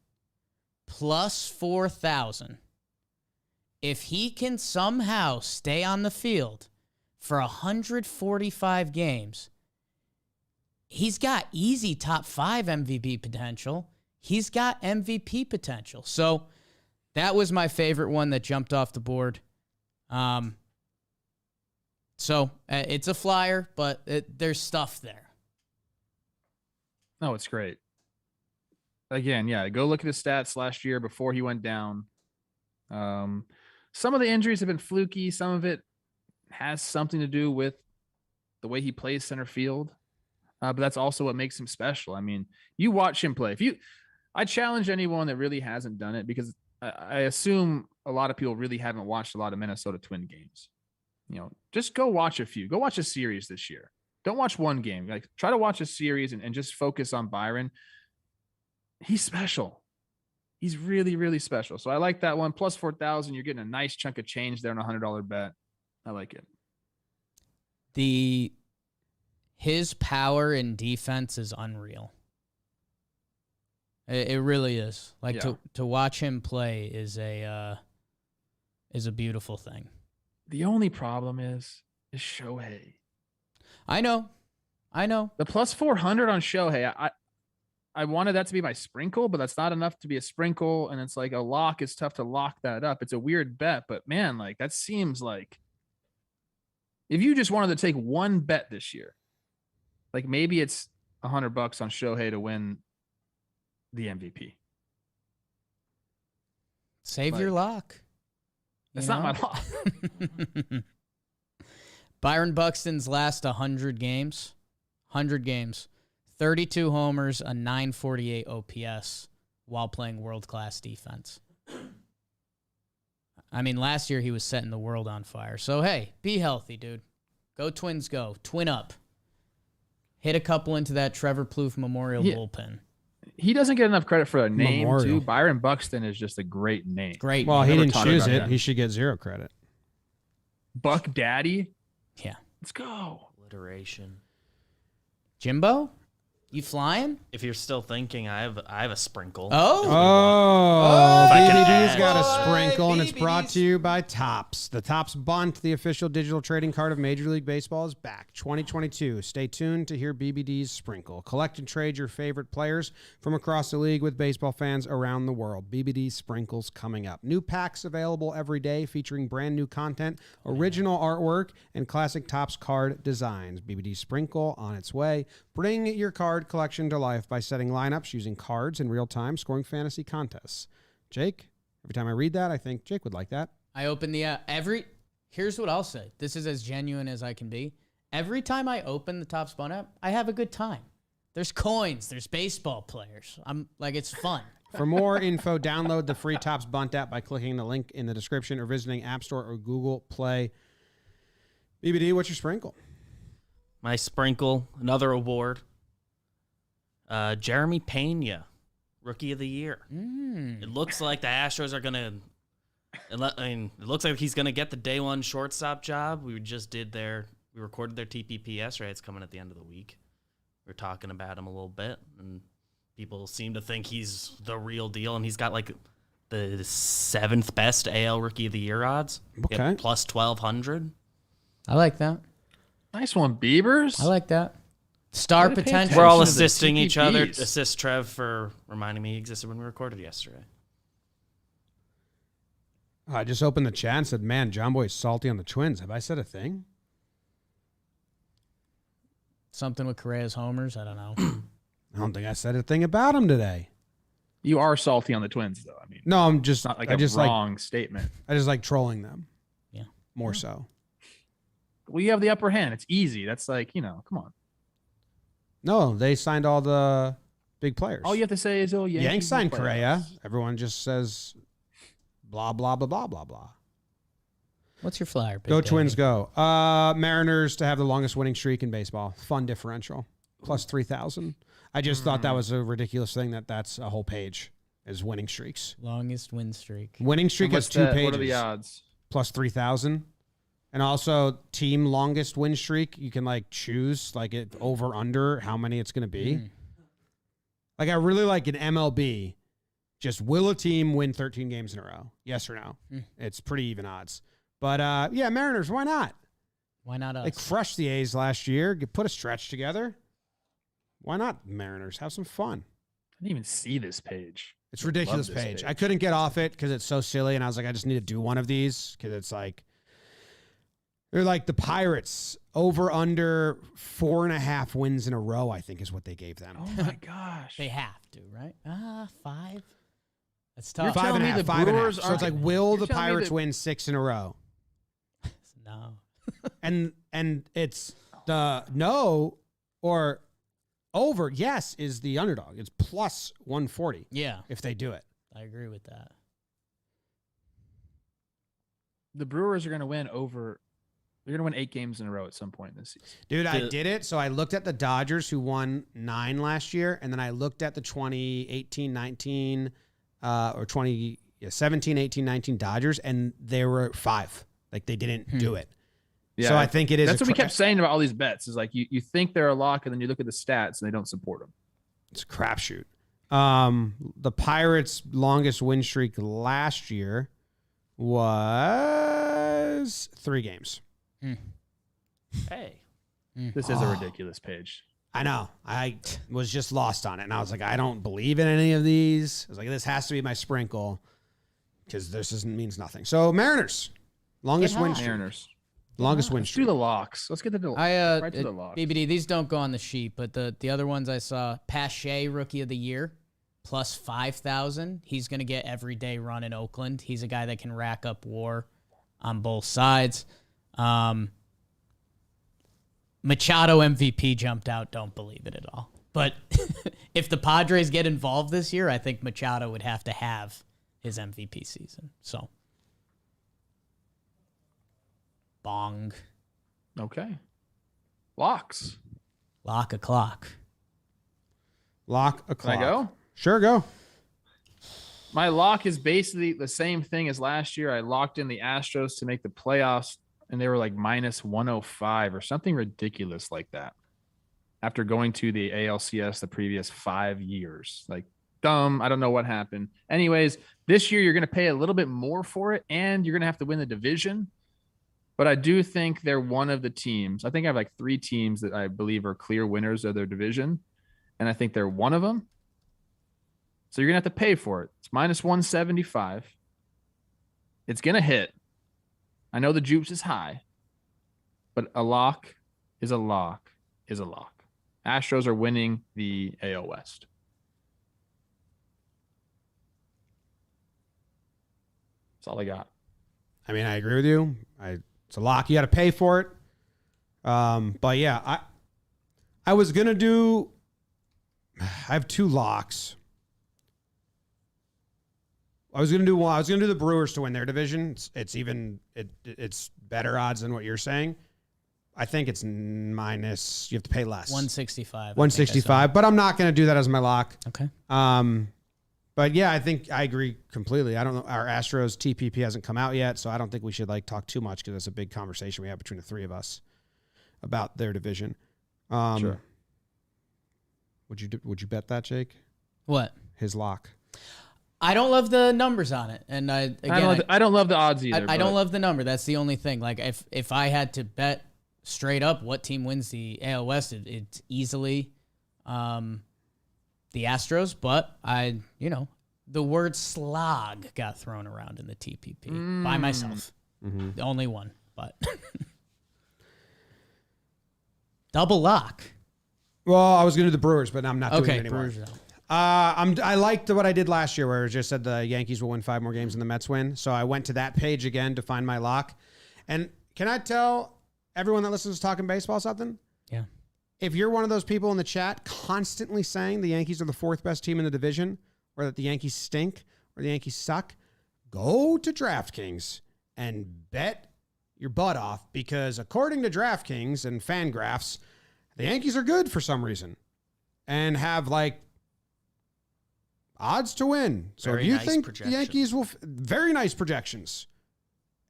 S2: plus 4,000. If he can somehow stay on the field for 145 games, he's got easy top 5 MVP potential. He's got MVP potential. So that was my favorite one that jumped off the board. So it's a flyer, but there's stuff there.
S3: No, it's great. Again, yeah, go look at his stats last year before he went down. Some of the injuries have been fluky. Some of it has something to do with the way he plays center field. But that's also what makes him special. I mean, you watch him play. I challenge anyone that really hasn't done it, because I assume a lot of people really haven't watched a lot of Minnesota Twin games. You know, just go watch a few. Go watch a series this year. Don't watch one game. Like, try to watch a series and just focus on Byron. He's special. He's really, really special. So I like that one. Plus 4,000. You're getting a nice chunk of change there on a $100 bet. I like it.
S2: His power in defense is unreal. It really is. Like, to watch him play is a beautiful thing.
S3: The only problem is Shohei.
S2: I know.
S3: The plus 400 on Shohei. I wanted that to be my sprinkle, but that's not enough to be a sprinkle. And it's like a lock is tough to lock that up. It's a weird bet, but man, like, that seems like if you just wanted to take one bet this year, like maybe it's $100 on Shohei to win the MVP.
S2: Save your lock.
S3: That's not my lock.
S2: Byron Buxton's last 100 games, 32 homers, a 948 OPS while playing world-class defense. I mean, last year he was setting the world on fire. So, hey, be healthy, dude. Go Twins, go. Twin up. Hit a couple into that Trevor Plouffe Memorial bullpen.
S3: He doesn't get enough credit for a name, too. Byron Buxton is just a great name.
S2: Great.
S1: Well, he didn't choose it. He should get 0 credit.
S3: Buck Daddy.
S2: Yeah.
S3: Let's go.
S4: Alliteration.
S2: Jimbo? You flying?
S4: If you're still thinking, I have a sprinkle.
S1: Oh,
S4: If I can
S1: BBD's
S4: add-
S1: got a
S2: Boy,
S1: sprinkle, and it's brought
S2: BBD's.
S1: to you by Topps. The Topps Bunt, the official digital trading card of Major League Baseball, is back. 2022. Stay tuned to hear BBD's sprinkle. Collect and trade your favorite players from across the league with baseball fans around the world. BBD's sprinkles coming up. New packs available every day featuring brand new content, original artwork, and classic Topps card designs. BBD's sprinkle on its way. Bring your card collection to life by setting lineups using cards in real time, scoring fantasy contests. Jake, every time I read that, I think Jake would like that.
S2: I open the here's what I'll say. This is as genuine as I can be. Every time I open the Topps Bunt app, I have a good time. There's coins, there's baseball players. I'm like, it's fun.
S1: For more info, download the free Topps Bunt app by clicking the link in the description or visiting App Store or Google Play. BBD, what's your sprinkle?
S4: My sprinkle, another award. Jeremy Pena, Rookie of the Year. It looks like the Astros are gonna. It looks like he's gonna get the day one shortstop job. We recorded their TPP yesterday. It's coming at the end of the week. We're talking about him a little bit, and people seem to think he's the real deal. And he's got like the 7th best AL Rookie of the Year odds.
S1: Okay.
S4: Plus 1,200.
S2: I like that.
S3: Nice one, Beavers.
S2: I like that. Star
S3: Gotta pay
S2: potential.
S4: We're all
S3: Attention to the
S4: assisting each other.
S3: TPPs.
S4: Assist Trev for reminding me he existed when we recorded yesterday.
S1: I just opened the chat and said, man, John Boy's salty on the Twins. Have I said a thing?
S2: Something with Correa's homers. I don't know.
S1: I don't think I said a thing about him today.
S3: You are salty on the Twins, though. I mean,
S1: No, I'm just
S3: it's not like
S1: I
S3: a
S1: just
S3: wrong statement.
S1: I just like trolling them.
S2: Yeah.
S1: More so.
S3: Well, you have the upper hand. It's easy. That's like, come on.
S1: No, they signed all the big players.
S3: All you have to say is, Yankees
S1: Yanks
S3: in the
S1: signed Correa.
S3: playoffs.
S1: Everyone just says blah, blah, blah, blah, blah, blah.
S2: What's your flyer? Big
S1: Go
S2: Daddy?
S1: Twins, go. Mariners to have the longest winning streak in baseball. Fun differential. Plus 3,000. I just thought that was a ridiculous thing that's a whole page is winning streaks.
S2: Longest win streak.
S1: Winning streak
S3: And
S1: has
S3: what's
S1: 2
S3: that-
S1: pages.
S3: What are the odds?
S1: Plus 3,000. And also team longest win streak, you can like choose like it over under how many it's going to be. Like I really like an MLB. Just will a team win 13 games in a row? Yes or no? It's pretty even odds. But yeah, Mariners, why not?
S2: Why not us?
S1: They crushed the A's last year. Put a stretch together. Why not Mariners? Have some fun.
S3: I didn't even see this page.
S1: It's a ridiculous
S3: Love this
S1: page.
S3: page.
S1: I couldn't get off it because it's so silly, and I was like, I just need to do one of these because it's like they're like the Pirates over under 4.5 wins in a row. I think is what they gave them.
S3: Oh my gosh.
S2: They have to, right? 5. That's
S3: You're
S2: tough.
S1: Five
S3: telling
S1: and a
S3: me
S1: half,
S3: the
S1: 5.5.
S3: Brewers
S1: So it's like,
S3: aren't-
S1: will
S3: you're
S1: the
S3: telling me
S1: Pirates
S3: that-
S1: win 6 in a row?
S2: No.
S1: And it's the no or over. Yes, is the underdog. It's plus 140
S2: Yeah,
S1: if they do it.
S2: I agree with that.
S3: The Brewers are going to win over. They're going to win 8 games in a row at some point this season.
S1: Dude, I did it. So I looked at the Dodgers who won 9 last year, and then I looked at the 2018-19 or 2017-18-19 Dodgers, and they were 5. Like they didn't do it.
S3: Yeah,
S1: So I think it is.
S3: That's
S1: a
S3: what we
S1: cra-
S3: kept saying about all these bets. Is like you think they're a lock, and then you look at the stats and they don't support them.
S1: It's a crapshoot. The Pirates' longest win streak last year was 3 games.
S4: Hey.
S3: This is a ridiculous page.
S1: I know. I was just lost on it, and I was like, I don't believe in any of these. I was like, this has to be my sprinkle because this means nothing. So Mariners, longest win streak.
S3: Mariners.
S1: Longest win
S3: Let's do
S1: streak.
S3: the locks. Let's get to the right to the locks.
S2: BBD, these don't go on the sheet, but the other ones I saw, Pache, Rookie of the Year, plus 5,000. He's going to get everyday run in Oakland. He's a guy that can rack up WAR on both sides. Machado MVP jumped out. Don't believe it at all. But if the Padres get involved this year, I think Machado would have to have his MVP season. So, bong.
S3: Okay. Locks.
S2: Lock a clock.
S1: Lock a
S3: Can I
S1: clock.
S3: go?
S1: Sure, go.
S3: My lock is basically the same thing as last year. I locked in the Astros to make the playoffs, and they were like minus 105 or something ridiculous like that after going to the ALCS the previous 5 years. Like, dumb. I don't know what happened. Anyways, this year you're going to pay a little bit more for it, and you're going to have to win the division. But I do think they're one of the teams. I think I have like 3 teams that I believe are clear winners of their division, and I think they're one of them. So you're going to have to pay for it. It's minus 175. It's going to hit. I know the juice is high, but a lock is a lock is a lock. Astros are winning the AL West. That's all I got.
S1: I mean, I agree with you. It's a lock. You got to pay for it. But yeah, I was gonna do. I have 2 locks. I was gonna do the Brewers to win their division. It's better odds than what you're saying. I think it's minus. You have to pay less.
S2: 165.
S1: 165. But I'm not gonna do that as my lock.
S2: Okay.
S1: But yeah, I think I agree completely. I don't know. Our Astros TPP hasn't come out yet, so I don't think we should talk too much because it's a big conversation we have between the 3 of us about their division.
S3: Sure.
S1: Would you bet that, Jake?
S2: What?
S1: His lock.
S2: I don't love the numbers on it, and I
S3: don't love the odds either.
S2: I don't love the number. That's the only thing. Like if I had to bet straight up what team wins the AL West, it's easily the Astros, but the word slog got thrown around in the TPP by myself. Mm-hmm. The only one, but double lock.
S1: Well, I was going to do the Brewers, but I'm not doing it anymore.
S2: Brewers, no.
S1: I liked what I did last year, where it just said the Yankees will win 5 more games than the Mets win. So I went to that page again to find my lock. And can I tell everyone that listens to Talking Baseball something?
S2: Yeah.
S1: If you're one of those people in the chat constantly saying the Yankees are the 4th best team in the division, or that the Yankees stink, or the Yankees suck, go to DraftKings and bet your butt off, because according to DraftKings and Fangraphs, the Yankees are good for some reason and have odds to win. So
S4: Very
S1: if you
S4: nice
S1: think
S4: projection.
S1: the Yankees will, very nice projections.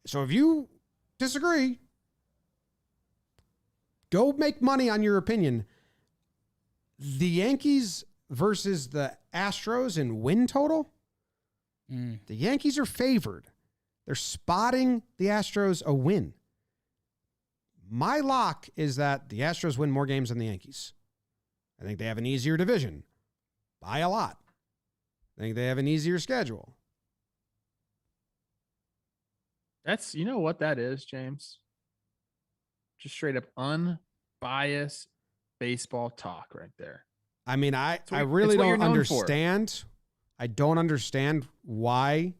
S1: So if you disagree, go make money on your opinion. The Yankees versus the Astros in win total, the Yankees are favored. They're spotting the Astros a win. My lock is that the Astros win more games than the Yankees. I think they have an easier division by a lot. I think they have an easier schedule.
S3: That's, you know what that is, James? Just straight up unbiased baseball talk right there.
S1: I mean, I really don't understand. I don't understand why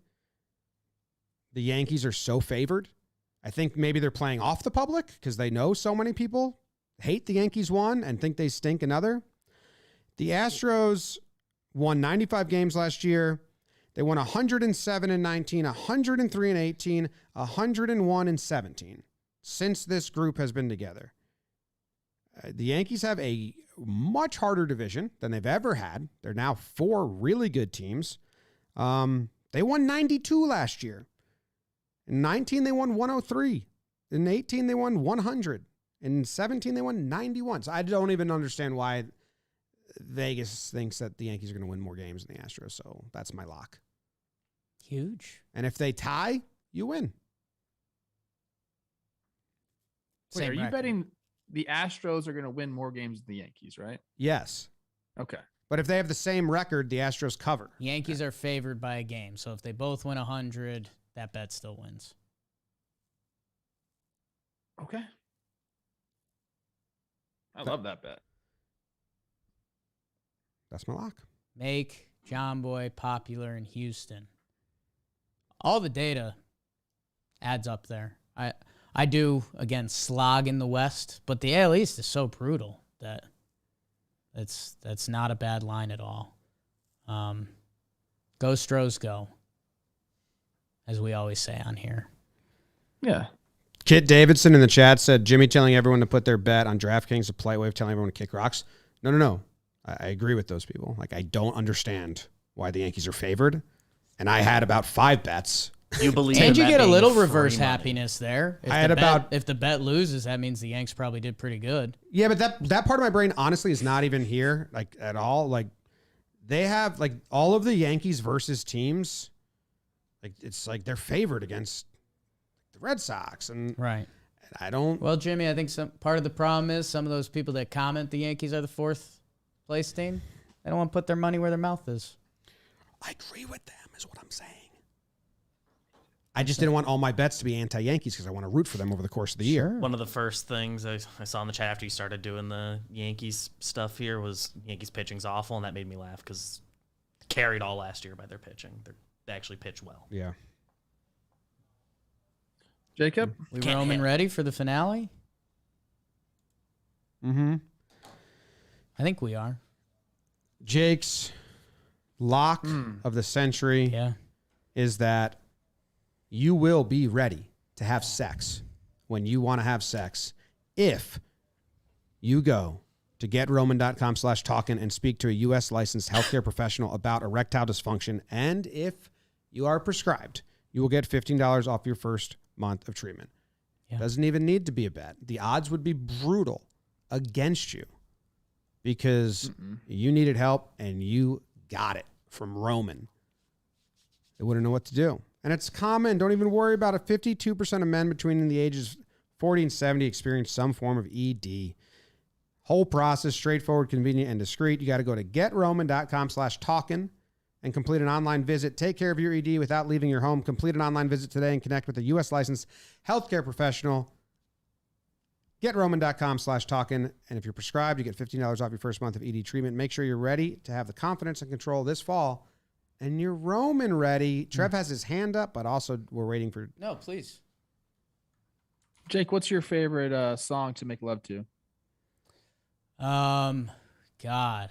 S1: the Yankees are so favored. I think maybe they're playing off the public because they know so many people hate the Yankees one and think they stink another. The Astros won 95 games last year. They won 107 in 19, 103 in 18, 101 in 17 since this group has been together. The Yankees have a much harder division than they've ever had. They're now 4 really good teams. They won 92 last year. In 19, they won 103. In 18, they won 100. In 17, they won 91. So I don't even understand why Vegas thinks that the Yankees are going to win more games than the Astros. So that's my lock.
S2: Huge.
S1: And if they tie, you win.
S3: Wait,
S2: Same
S3: are you
S2: record.
S3: betting the Astros are going to win more games than the Yankees, right?
S1: Yes.
S3: Okay.
S1: But if they have the same record, the Astros cover.
S2: Yankees are favored by a game, so if they both win 100, that bet still wins.
S3: Okay. I love that bet.
S1: That's my lock.
S2: Make John Boy popular in Houston. All the data adds up there. I do, again, slog in the West, but the AL East is so brutal that that's not a bad line at all. Go Stros, go, as we always say on here.
S3: Yeah.
S1: Kit Davidson in the chat said, Jimmy telling everyone to put their bet on DraftKings is a polite way of telling everyone to kick rocks. No. I agree with those people. I don't understand why the Yankees are favored. And I had about 5 bets
S4: You believe
S2: And
S4: in
S2: you
S4: that
S2: get a
S4: being
S2: little
S4: free
S2: reverse
S4: money.
S2: happiness there. If the bet loses, that means the Yanks probably did pretty good.
S1: Yeah, but that part of my brain honestly is not even here, like at all. Like they have like all of the Yankees versus teams, like it's like they're favored against the Red Sox, and
S2: Right.
S1: I don't.
S2: Well, Jimmy, I think some part of the problem is some of those people that comment the Yankees are the 4th place team, they don't want to put their money where their mouth is.
S1: I agree with them, is what I'm saying. I just didn't want all my bets to be anti-Yankees because I want to root for them over the course of the year.
S4: One of the first things I saw in the chat after you started doing the Yankees stuff here was Yankees pitching's awful, and that made me laugh because carried all last year by their pitching. They actually pitch well.
S1: Yeah.
S3: Jacob?
S2: We Roman ready for the finale?
S1: Mm-hmm.
S2: I think we are.
S1: Jake's lock of the century
S2: Yeah.
S1: is that you will be ready to have sex when you want to have sex if you go to getroman.com/talkin and speak to a U.S. licensed healthcare professional about erectile dysfunction. And if you are prescribed, you will get $15 off your first month of treatment.
S2: Yeah.
S1: Doesn't even need to be a bet. The odds would be brutal against you because you needed help and you got it from Roman. They wouldn't know what to do. And it's common. Don't even worry about it. 52% of men between the ages 40 and 70 experience some form of ED. Whole process, straightforward, convenient, and discreet. You got to go to getroman.com/talkin and complete an online visit. Take care of your ED without leaving your home. Complete an online visit today and connect with a U.S. licensed healthcare professional. GetRoman.com/talkin. And if you're prescribed, you get $15 off your first month of ED treatment. Make sure you're ready to have the confidence and control this fall. And you're Roman ready. Trev has his hand up, but also we're waiting for...
S2: No, please.
S3: Jake, what's your favorite song to make love to?
S2: God.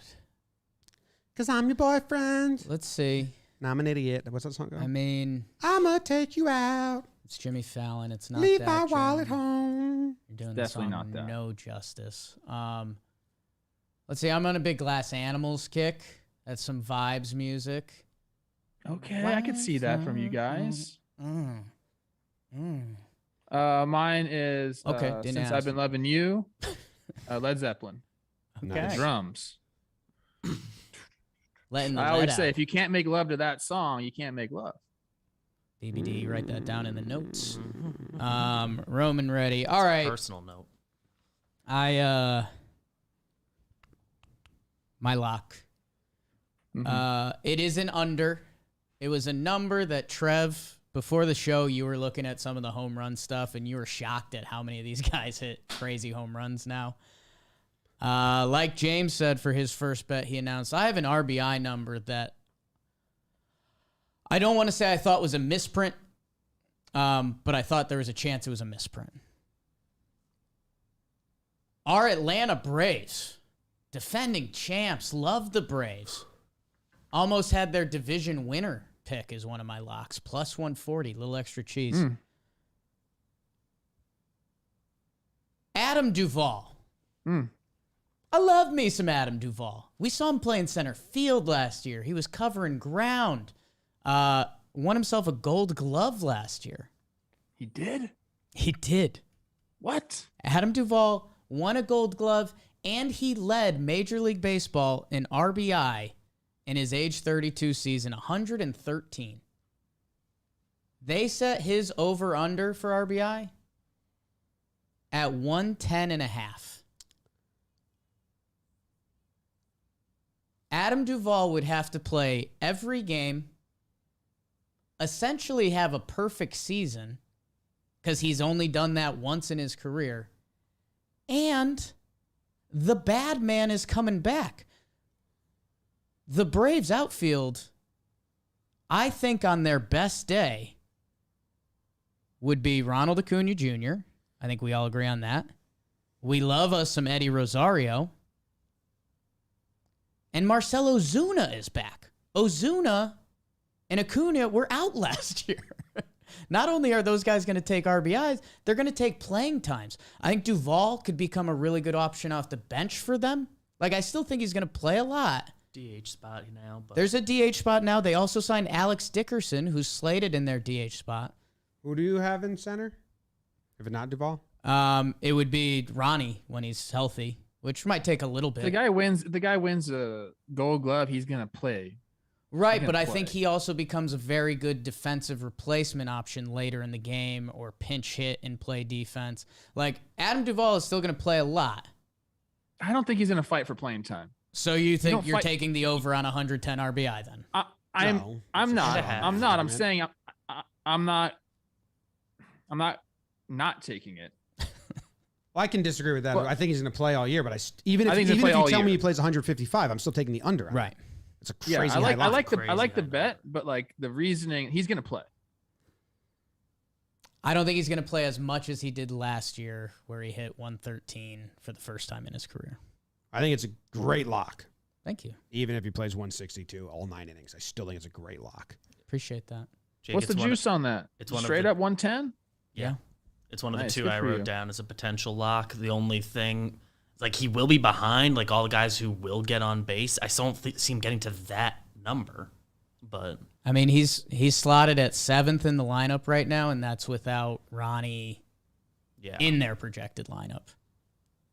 S1: Because I'm your boyfriend.
S2: Let's see.
S1: Nah, I'm an idiot. What's that song
S2: I
S1: called?
S2: mean,
S1: I'ma take you out.
S2: it's Jimmy Fallon. It's not
S1: Leave
S2: that
S1: my wallet
S2: Jimmy.
S1: home.
S2: You're doing
S3: It's
S2: this
S3: definitely
S2: song
S3: not that.
S2: no justice. Let's see. I'm on a big Glass Animals kick. That's some vibes music.
S3: Okay, I could see that from you guys.
S2: Mm.
S3: Mine is
S2: Okay, didn't
S3: Since
S2: ask.
S3: I've Been Loving You, Led Zeppelin.
S2: Okay.
S3: The drums.
S2: Letting the
S3: I
S2: lead
S3: always
S2: out.
S3: say, if you can't make love to that song, you can't make love.
S2: BBD, write that down in the notes. Roman ready. All right.
S4: Personal note.
S2: My lock. It is an under. It was a number that Trev, before the show, you were looking at some of the home run stuff, and you were shocked at how many of these guys hit crazy home runs now. Like James said for his first bet, he announced, I have an RBI number that I don't want to say I thought was a misprint, but I thought there was a chance it was a misprint. Our Atlanta Braves, defending champs, love the Braves. Almost had their division winner pick as one of my locks. Plus 140, little extra cheese. Adam Duvall. I love me some Adam Duvall. We saw him playing center field last year. He was covering ground. Won himself a Gold Glove last year.
S3: He did?
S2: He did.
S3: What?
S2: Adam Duvall won a Gold Glove, and he led Major League Baseball in RBI in his age 32 season, 113. They set his over-under for RBI at 110.5. Adam Duvall would have to play every game, essentially have a perfect season, because he's only done that once in his career, and the bad man is coming back. The Braves outfield, I think on their best day, would be Ronald Acuna Jr. I think we all agree on that. We love us some Eddie Rosario. And Marcell Ozuna is back. Ozuna and Acuna were out last year. Not only are those guys going to take RBIs, they're going to take playing times. I think Duvall could become a really good option off the bench for them. Like, I still think he's going to play a lot.
S4: DH spot now. But
S2: There's a DH spot now. They also signed Alex Dickerson, who's slated in their DH spot.
S1: Who do you have in center? If it's not Duvall?
S2: It would be Ronnie when he's healthy, which might take a little bit.
S3: The guy wins a Gold Glove. He's gonna play.
S2: Right,
S3: He's
S2: but
S3: gonna
S2: I think
S3: play.
S2: he also becomes a very good defensive replacement option later in the game, or pinch hit and play defense. Like, Adam Duvall is still going to play a lot.
S3: I don't think he's gonna fight for playing time.
S2: So you think
S3: don't
S2: you're
S3: fight-
S2: taking the over on 110 RBI then?
S3: I'm
S1: No,
S3: I'm
S1: it's a
S3: not.
S4: half.
S3: I'm not. I'm saying I'm not taking it.
S1: Well, I can disagree with that.
S3: Well,
S1: I think he's going to play all year, but even
S3: I
S1: if
S3: think he's gonna
S1: even
S3: play
S1: if you
S3: all
S1: tell me
S3: year.
S1: he plays 155, I'm still taking the under. on it.
S2: Right.
S1: It's a
S3: Yeah,
S1: crazy
S3: I like
S1: high line.
S3: the
S4: Crazy
S3: bet, but like the reasoning, he's gonna play.
S2: I don't think he's going to play as much as he did last year, where he hit 113 for the first time in his career.
S1: I think it's a great lock.
S2: Thank you.
S1: Even if he plays 162 all 9 innings, I still think it's a great lock.
S2: Appreciate that.
S4: Jake,
S3: What's the
S4: it's one of-
S3: juice on that?
S4: it's one of
S3: Straight
S4: the-
S3: up 110.
S2: Yeah.
S4: It's one of
S3: Nice,
S4: the two
S3: good
S4: I
S3: for
S4: wrote
S3: you.
S4: down as a potential lock. The only thing, like, he will be behind, like, all the guys who will get on base. I still don't see him getting to that number, but
S2: I mean, he's slotted at 7th in the lineup right now, and that's without Ronnie
S4: yeah,
S2: in their projected lineup.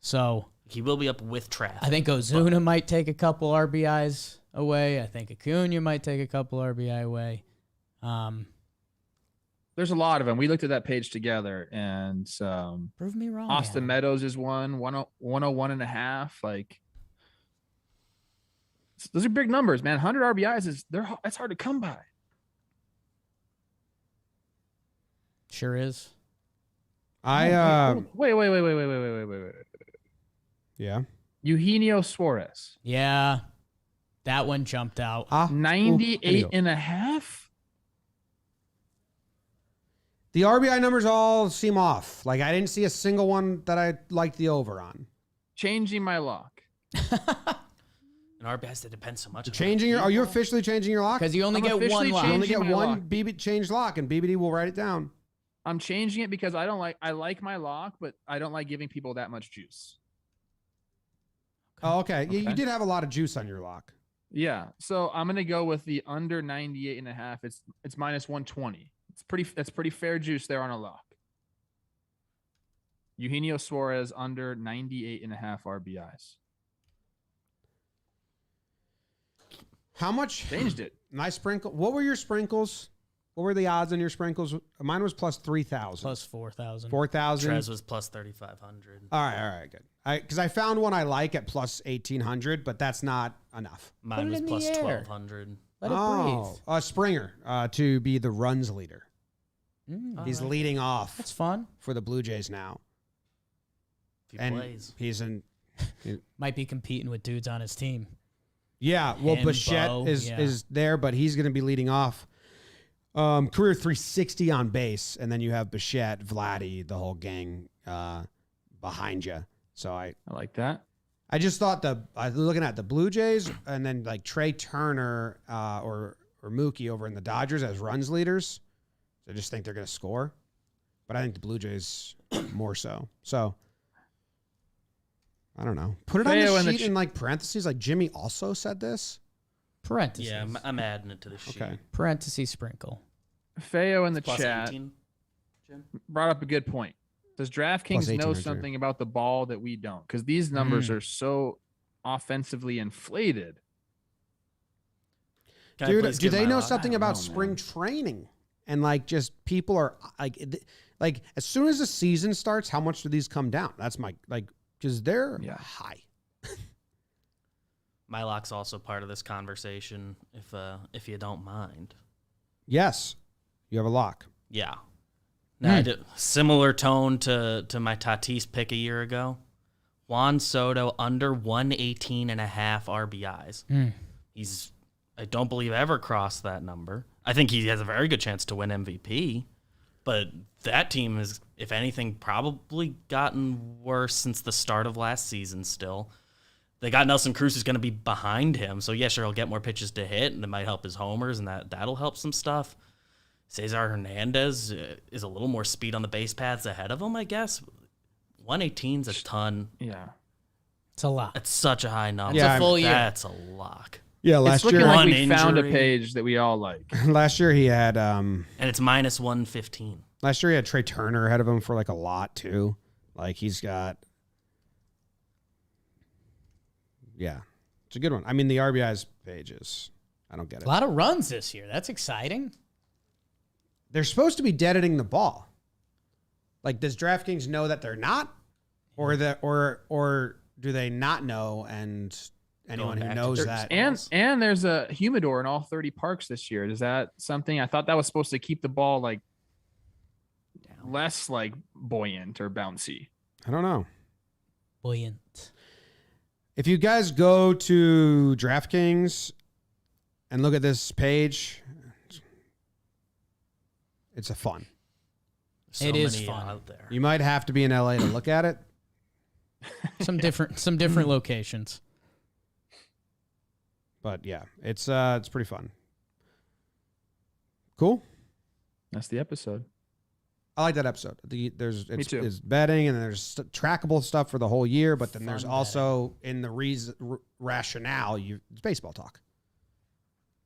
S2: So
S4: he will be up with traffic.
S2: I think Ozuna might take a couple RBIs away. I think Acuna might take a couple RBI away.
S3: There's a lot of them. We looked at that page together, and
S2: Prove me wrong.
S3: Austin
S2: Adam.
S3: Meadows is 101.5. Like, those are big numbers, man. 100 RBIs that's hard to come by.
S2: Sure is.
S3: Wait.
S1: Yeah.
S3: Eugenio Suarez,
S2: Yeah, that one jumped out.
S3: 98.5.
S1: The RBI numbers all seem off. Like, I didn't see a single one that I liked the over on.
S3: Changing my lock.
S4: And RBIs, that depends so much.
S1: Are you officially changing your lock?
S2: Because you only
S3: I'm
S2: get one
S3: officially
S2: lock.
S1: You only
S3: changing
S1: get
S3: my
S1: one
S3: lock.
S1: BB change lock, and BBD will write it down.
S3: I'm changing it because I like my lock, but I don't like giving people that much juice.
S1: Oh, okay. Yeah, you
S3: Okay.
S1: did have a lot of juice on your lock.
S3: Yeah. So I'm gonna go with the under 98.5. It's minus 120. That's pretty fair juice there on a lock. Eugenio Suarez under 98.5 RBIs.
S1: How much?
S3: Changed it.
S1: My sprinkle. What were your sprinkles? What were the odds on your sprinkles? Mine was plus 3,000.
S2: Plus 4,000.
S1: 4,000.
S4: Trez was plus 3,500.
S1: All right, good. Because I found one I like at plus 1,800, but that's not enough.
S4: Mine
S2: it
S4: was
S2: in the
S4: plus
S2: air.
S4: 1,200.
S2: Let it breathe.
S1: Springer to be the runs leader. He's
S4: Alright.
S1: leading off
S2: That's fun.
S1: for the Blue Jays now.
S4: If he
S1: And
S4: plays.
S1: he's in.
S2: Might be competing with dudes on his team.
S1: Yeah, well,
S2: Him,
S1: Bichette
S2: Bo,
S1: is
S2: yeah.
S1: is there, but he's going to be leading off. Career 360 on base, and then you have Bichette, Vladdy, the whole gang behind you. So I
S3: like that.
S1: I just thought I was looking at the Blue Jays, and then like Trey Turner or Mookie over in the Dodgers as runs leaders. So I just think they're going to score, but I think the Blue Jays more so. So I don't know. Put it on
S3: Feo
S1: the
S3: in the
S1: sheet in like parentheses. Like Jimmy also said this.
S2: Parentheses.
S4: Yeah, I'm adding it to the sheet.
S1: Okay.
S2: Parentheses sprinkle.
S3: Feo in the
S4: Plus
S3: chat
S4: 18. Jim?
S3: brought up a good point. Does DraftKings know
S1: 1,800.
S3: something about the ball that we don't? Because these numbers are so offensively inflated.
S4: Can I
S1: Dude,
S4: please
S1: do
S4: give
S1: they
S4: my
S1: know
S4: lock?
S1: something
S3: I don't
S1: about
S3: know,
S1: spring
S3: man.
S1: training? And like just people are like as soon as the season starts, how much do these come down? That's my because they're
S3: Yeah.
S1: high.
S4: My lock's also part of this conversation, if you don't mind.
S1: Yes, you have a lock.
S4: Yeah. Now, I did, similar tone to my Tatis pick a year ago. Juan Soto under 118.5 RBIs. He's, I don't believe, ever crossed that number. I think he has a very good chance to win MVP. But that team has, if anything, probably gotten worse since the start of last season still. They got Nelson Cruz who's going to be behind him. So, yeah, sure, he'll get more pitches to hit, and it might help his homers, and that'll help some stuff. Cesar Hernandez is a little more speed on the base paths ahead of him, I guess. 118's a ton.
S3: Yeah.
S2: It's a lot.
S4: That's such a high number.
S2: It's a full year.
S4: That's a lock.
S1: Yeah,
S3: It's
S1: last
S3: looking
S1: year.
S3: like
S4: One
S3: we found a
S4: injury.
S3: page that we all like.
S1: Last year he had.
S4: And it's minus 115.
S1: Last year he had Trey Turner ahead of him for like a lot too. Like he's got. Yeah, it's a good one. I mean, the RBI's pages. I don't get it.
S2: A lot of runs this year. That's exciting.
S1: They're supposed to be deadening the ball. Like, does DraftKings know that they're not, or do they not know? And anyone who
S4: back to
S1: knows
S4: dirt
S1: that,
S3: And there's a humidor in all 30 parks this year. Is that something? I thought that was supposed to keep the ball like less like buoyant or bouncy.
S1: I don't know.
S2: Buoyant.
S1: If you guys go to DraftKings and look at this page, it's a fun.
S4: So
S2: It is
S4: many
S2: fun.
S4: out there.
S1: You might have to be in LA to look at it.
S2: Some different locations.
S1: But yeah, it's pretty fun. Cool.
S3: That's the episode.
S1: I like that episode. It's
S3: too.
S1: betting and there's trackable stuff for the whole year, but then there's
S2: Fun
S1: also in the rationale, it's baseball talk.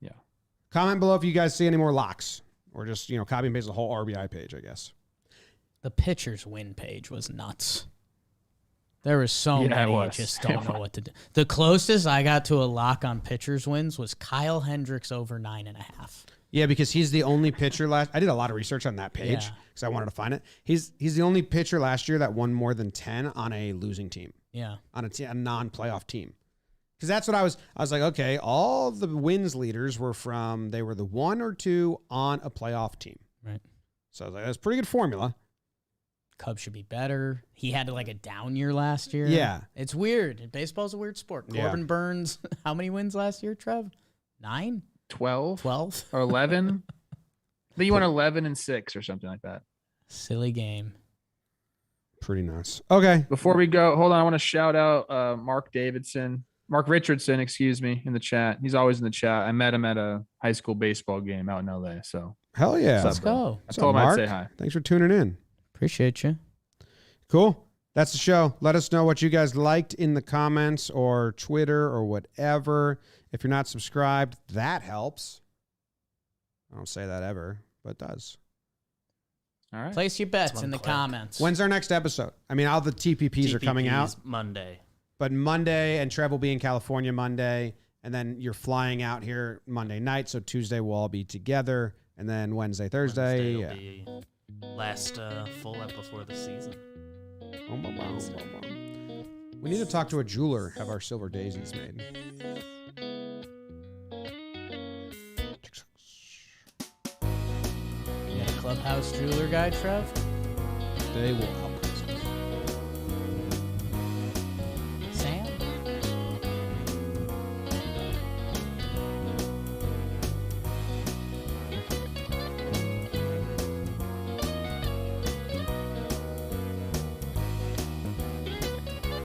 S3: Yeah.
S1: Comment below if you guys see any more locks or just, copy and paste the whole RBI page, I guess.
S2: The pitcher's win page was nuts. There was so
S3: Yeah, it
S2: many.
S3: was.
S2: Just don't know what to do. The closest I got to a lock on pitcher's wins was Kyle Hendricks over 9.5.
S1: Yeah, because he's the only pitcher I did a lot of research on that page
S2: Yeah.
S1: because I wanted to find it. He's the only pitcher last year that won more than 10 on a losing team,
S2: Yeah.
S1: on a non-playoff team. Because that's what I was like, okay, all the wins leaders they were the 1 or 2 on a playoff team.
S2: Right.
S1: So I was like, that's a pretty good formula.
S2: Cubs should be better. He had like a down year last year.
S1: Yeah.
S2: It's weird. Baseball's a weird sport.
S1: Yeah.
S2: Corbin Burns, how many wins last year, Trev? 9?
S3: 12
S2: 12?
S3: or 11. I think you won 11-6 or something like that.
S2: Silly game.
S1: Pretty nice. Okay.
S3: Before we go, hold on. I want to shout out Mark Richardson, excuse me, in the chat. He's always in the chat. I met him at a high school baseball game out in LA. So
S1: Hell yeah.
S3: What's
S2: Let's
S3: up, bro?
S2: go.
S3: I
S1: What's
S3: told
S1: up,
S3: him I'd
S1: Mark?
S3: say hi.
S1: Thanks for tuning in.
S2: Appreciate you.
S1: Cool. That's the show. Let us know what you guys liked in the comments or Twitter or whatever. If you're not subscribed, that helps. I don't say that ever, but it does.
S3: All right.
S2: Place your bets
S4: one
S2: in the
S4: click.
S2: comments.
S1: When's our next episode? I mean, all the TPPs are coming out,
S4: TPPs Monday.
S1: but Monday, and Trev will be in California Monday, and then you're flying out here Monday night, so Tuesday we'll all be together, and then Wednesday, Thursday.
S4: Wednesday will be last full up before the season.
S1: We need to talk to a jeweler, have our silver daisies made.
S2: You got a clubhouse jeweler guy, Trev?
S1: They will help.